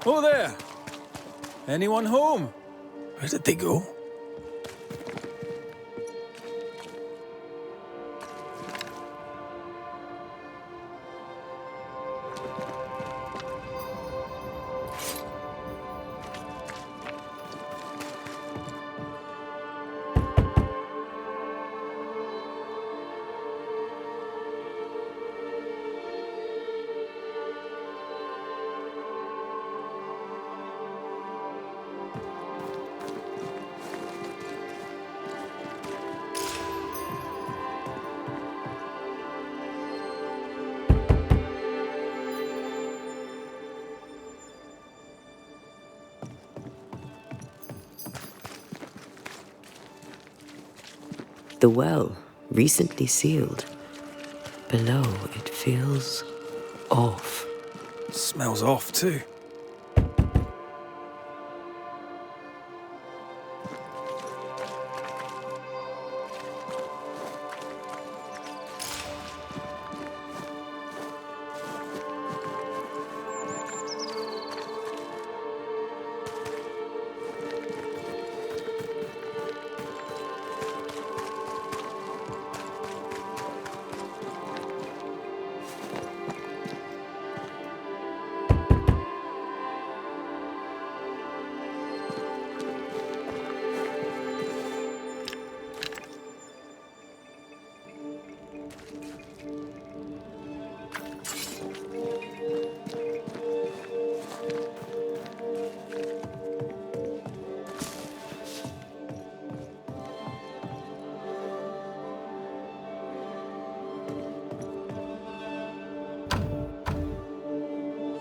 Oh there! Anyone home? Where did they go? The well, recently sealed. Below, it feels off. Smells off too.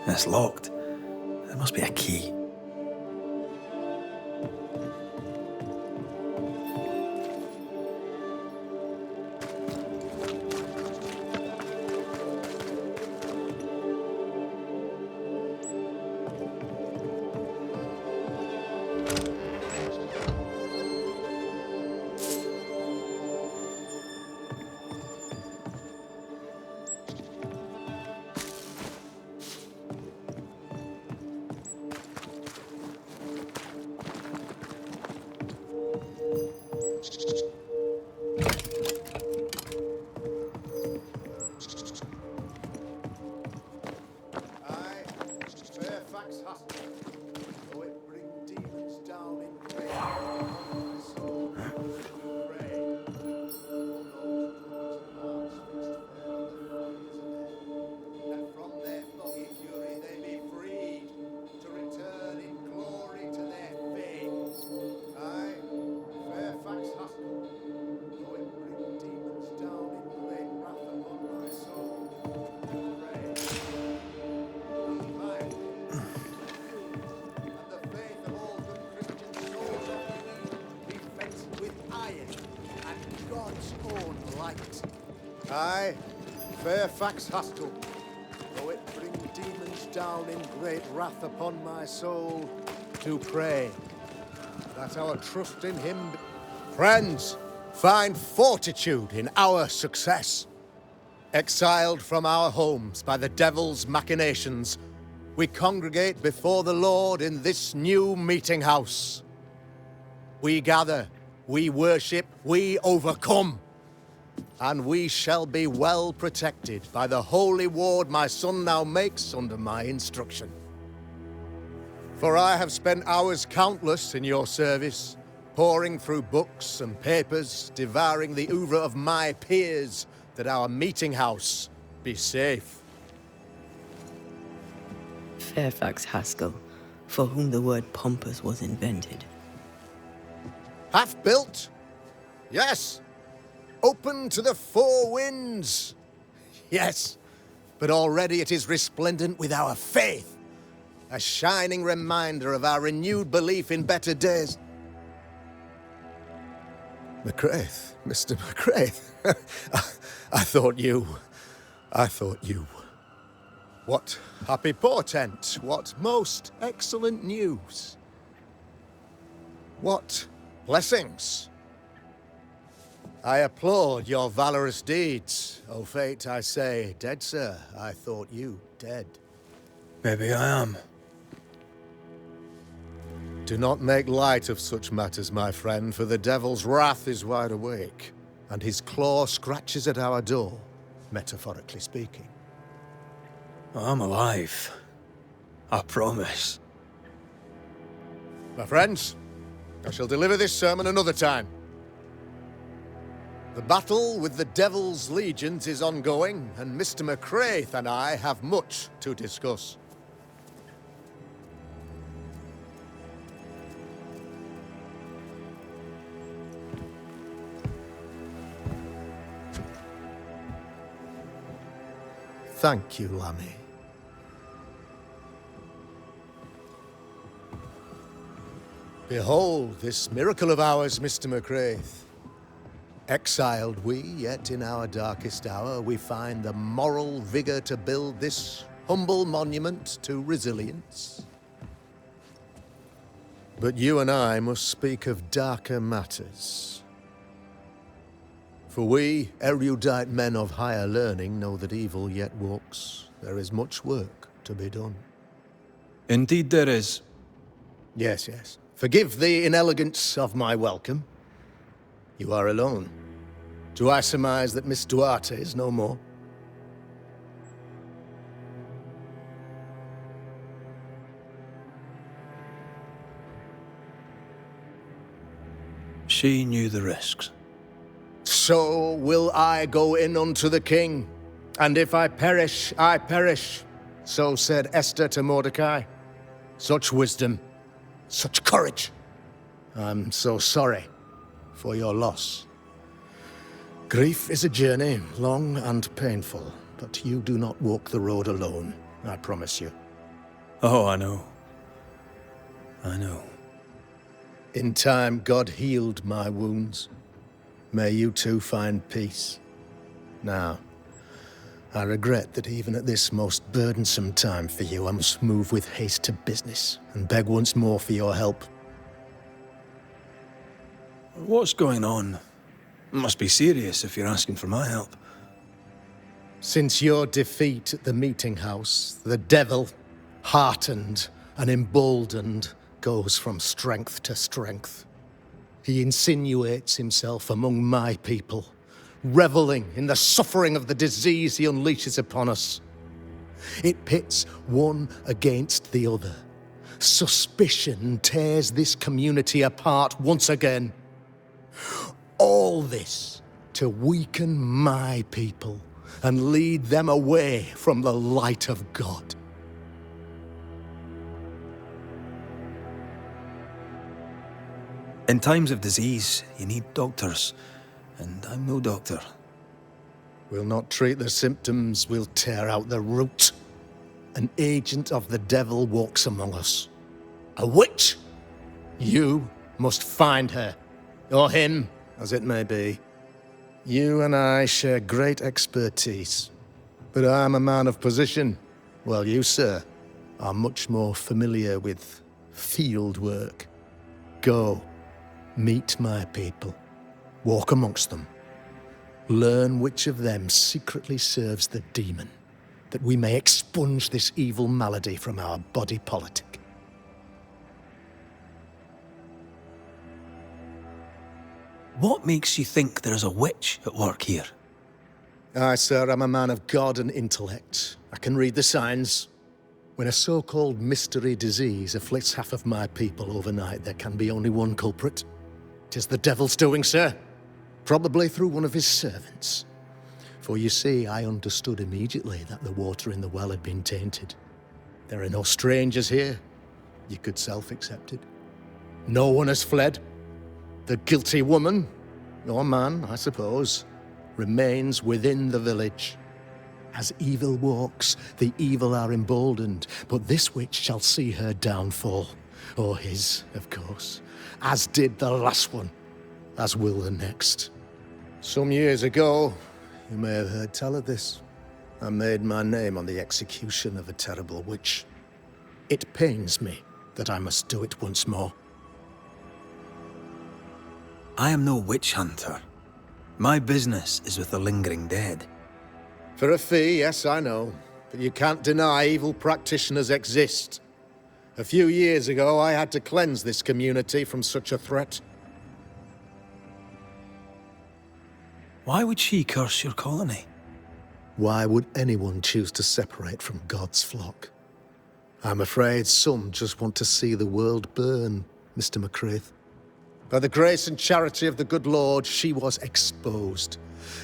It's locked. There must be a key. I, Fairfax Haskell, though it bring demons down in great wrath upon my soul, to pray that our trust in him... Friends, find fortitude in our success. Exiled from our homes by the devil's machinations, we congregate before the Lord in this new meeting house. We gather, we worship, we overcome. And we shall be well protected by the holy ward my son now makes under my instruction. For I have spent hours countless in your service, poring through books and papers, devouring the oeuvre of my peers, that our meeting house be safe. Fairfax Haskell, for whom the word pompous was invented. Half built? Yes. Open to the four winds? Yes. But already it is resplendent with our faith. A shining reminder of our renewed belief in better days. McCraith, Mr. McCraith. I thought you. What happy portent, what most excellent news. What blessings. I applaud your valorous deeds. O fate, I say, dead sir, I thought you dead. Maybe I am. Do not make light of such matters, my friend, for the devil's wrath is wide awake, and his claw scratches at our door, metaphorically speaking. I'm alive. I promise. My friends, I shall deliver this sermon another time. The battle with the devil's legions is ongoing, and Mr. McCraith and I have much to discuss. Thank you, Lammy. Behold this miracle of ours, Mr. McCraith. Exiled we, yet in our darkest hour we find the moral vigour to build this humble monument to resilience. But you and I must speak of darker matters. For we, erudite men of higher learning, know that evil yet walks. There is much work to be done. Indeed there is. Yes, yes. Forgive the inelegance of my welcome. You are alone. Do I surmise that Miss Duarte is no more? She knew the risks. So will I go in unto the king, and if I perish, I perish. So said Esther to Mordecai. Such wisdom, such courage. I'm so sorry for your loss. Grief is a journey, long and painful, but you do not walk the road alone, I promise you. Oh, I know. I know. In time, God healed my wounds. May you too find peace. Now, I regret that even at this most burdensome time for you, I must move with haste to business and beg once more for your help. What's going on? It must be serious if you're asking for my help. Since your defeat at the meeting house, the devil, heartened and emboldened, goes from strength to strength. He insinuates himself among my people, reveling in the suffering of the disease he unleashes upon us. It pits one against the other. Suspicion tears this community apart once again. All this to weaken my people and lead them away from the light of God. In times of disease, you need doctors, and I'm no doctor. We'll not treat the symptoms, we'll tear out the root. An agent of the devil walks among us. A witch! You must find her, or him, as it may be. You and I share great expertise, but I'm a man of position, while you, sir, are much more familiar with field work. Go. Meet my people. Walk amongst them. Learn which of them secretly serves the demon, that we may expunge this evil malady from our body politic. What makes you think there's a witch at work here? Aye, sir, I'm a man of God and intellect. I can read the signs. When a so-called mystery disease afflicts half of my people overnight, there can be only one culprit. 'Tis the devil's doing, sir. Probably through one of his servants. For you see, I understood immediately that the water in the well had been tainted. There are no strangers here. You could self-accept it. No one has fled. The guilty woman, or man, I suppose, remains within the village. As evil walks, the evil are emboldened, but this witch shall see her downfall. Or his, of course. As did the last one, as will the next. Some years ago, you may have heard tell of this, I made my name on the execution of a terrible witch. It pains me that I must do it once more. I am no witch hunter. My business is with the lingering dead. For a fee, yes, I know. But you can't deny evil practitioners exist. A few years ago, I had to cleanse this community from such a threat. Why would she curse your colony? Why would anyone choose to separate from God's flock? I'm afraid some just want to see the world burn, Mr. McCraith. By the grace and charity of the good Lord, she was exposed.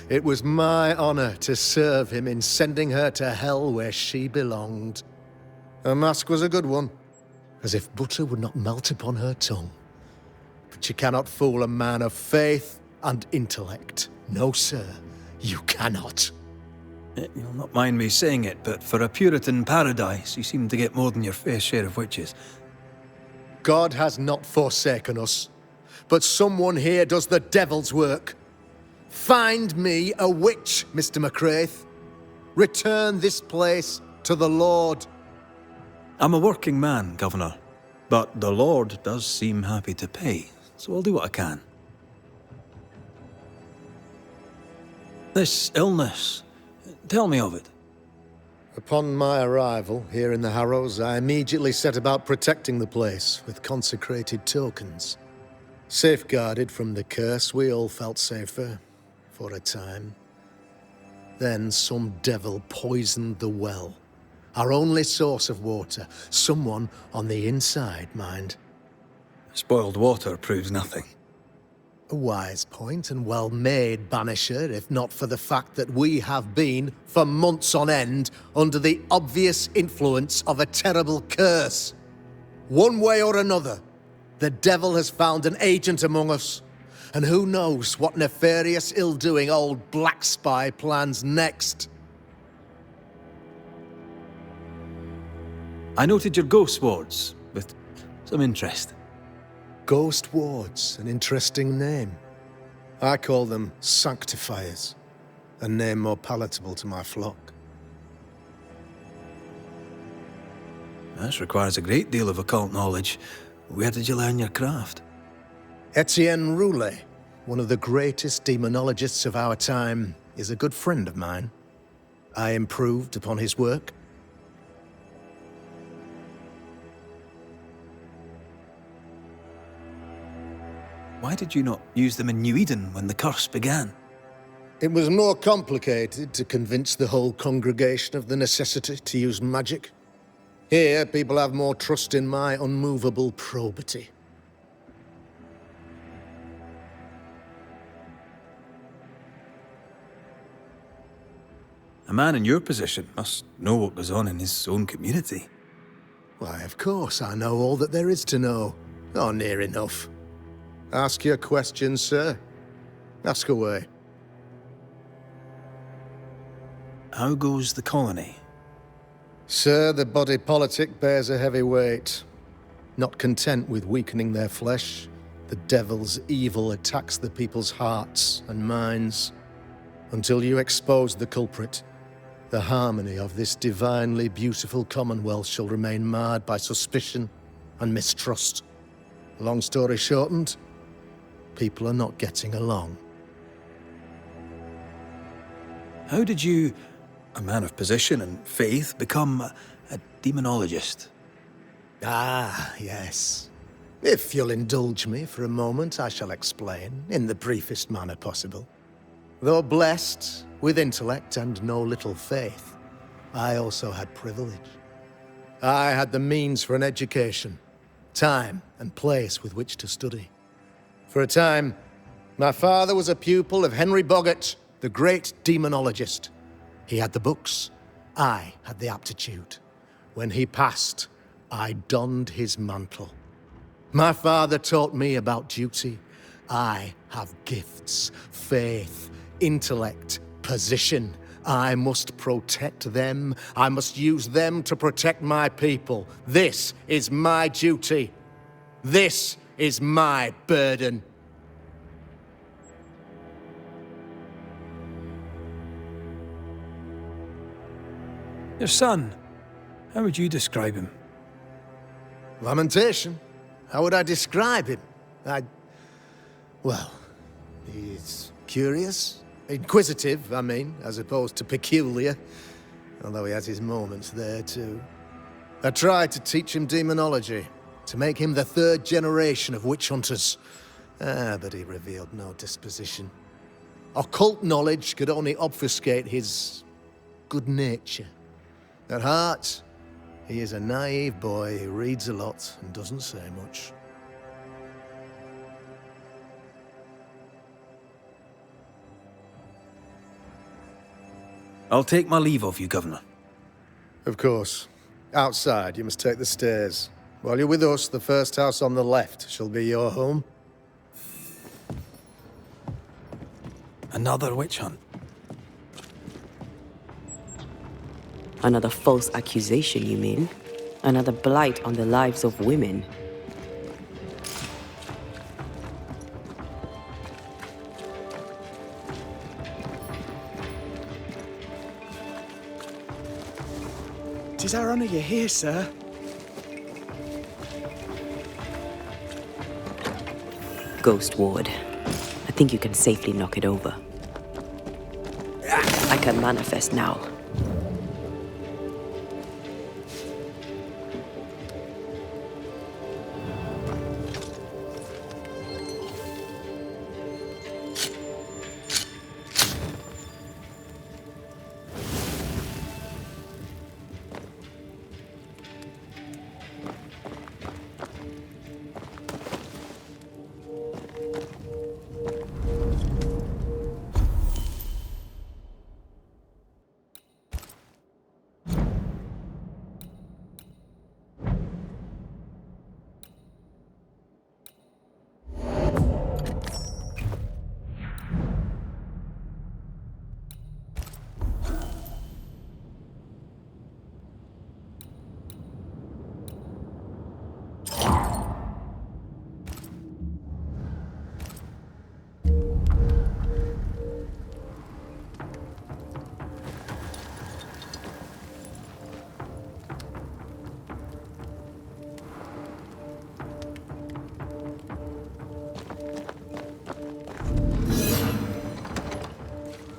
It was my honor to serve him in sending her to hell where she belonged. Her mask was a good one, as if butter would not melt upon her tongue. But you cannot fool a man of faith and intellect. No, sir, you cannot. You'll not mind me saying it, but for a Puritan paradise, you seem to get more than your fair share of witches. God has not forsaken us, but someone here does the devil's work. Find me a witch, Mr. McCraith. Return this place to the Lord. I'm a working man, Governor, but the Lord does seem happy to pay, so I'll do what I can. This illness, tell me of it. Upon my arrival here in the Harrows, I immediately set about protecting the place with consecrated tokens. Safeguarded from the curse, we all felt safer, for a time. Then some devil poisoned the well, our only source of water. Someone on the inside, mind. Spoiled water proves nothing. A wise point and well made, Banisher, if not for the fact that we have been, for months on end, under the obvious influence of a terrible curse. One way or another, the devil has found an agent among us, and who knows what nefarious ill-doing old Black Spy plans next. I noted your ghost wards with some interest. Ghost wards, an interesting name. I call them sanctifiers, a name more palatable to my flock. This requires a great deal of occult knowledge. Where did you learn your craft? Etienne Roulet, one of the greatest demonologists of our time, is a good friend of mine. I improved upon his work. Why did you not use them in New Eden when the curse began? It was more complicated to convince the whole congregation of the necessity to use magic. Here, people have more trust in my unmovable probity. A man in your position must know what goes on in his own community. Why, of course I know all that there is to know. Or near enough. Ask your questions, sir. Ask away. How goes the colony? Sir, the body politic bears a heavy weight. Not content with weakening their flesh, the devil's evil attacks the people's hearts and minds. Until you expose the culprit, the harmony of this divinely beautiful commonwealth shall remain marred by suspicion and mistrust. Long story shortened, people are not getting along. How did you, a man of position and faith, become a demonologist? Ah, yes. If you'll indulge me for a moment, I shall explain, in the briefest manner possible. Though blessed with intellect and no little faith, I also had privilege. I had the means for an education, time and place with which to study. For a time, my father was a pupil of Henry Boggart, the great demonologist. He had the books, I had the aptitude. When he passed, I donned his mantle. My father taught me about duty. I have gifts, faith, intellect, position. I must protect them. I must use them to protect my people. This is my duty. This is my burden. Your son, how would you describe him? Lamentation? How would I describe him? Well, he's curious. Inquisitive, I mean, as opposed to peculiar. Although he has his moments there, too. I tried to teach him demonology, to make him the third generation of witch hunters. But he revealed no disposition. Occult knowledge could only obfuscate his good nature. At heart, he is a naive boy who reads a lot and doesn't say much. I'll take my leave of you, Governor. Of course. Outside, you must take the stairs. While you're with us, the first house on the left shall be your home. Another witch hunt. Another false accusation, you mean? Another blight on the lives of women. 'Tis our honour you're here, sir. Ghost Ward. I think you can safely knock it over. I can manifest now.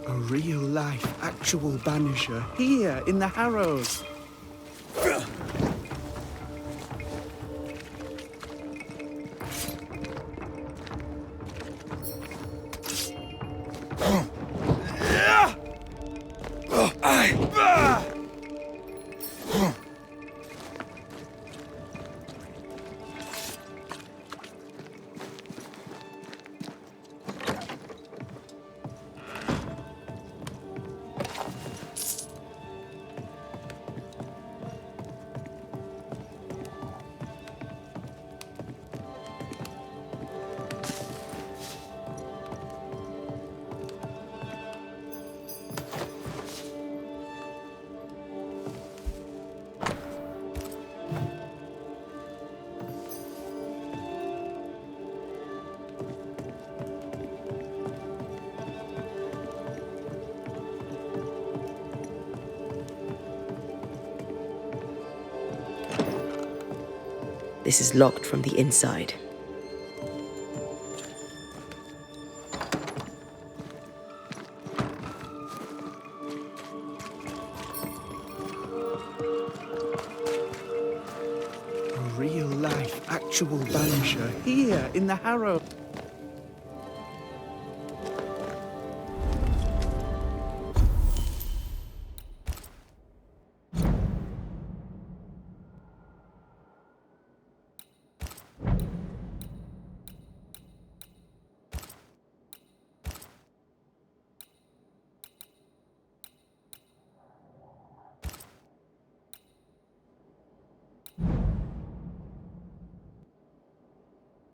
A real-life, actual Banisher here in the Harrows. This is locked from the inside. A real-life, actual Banisher here in the Harrow.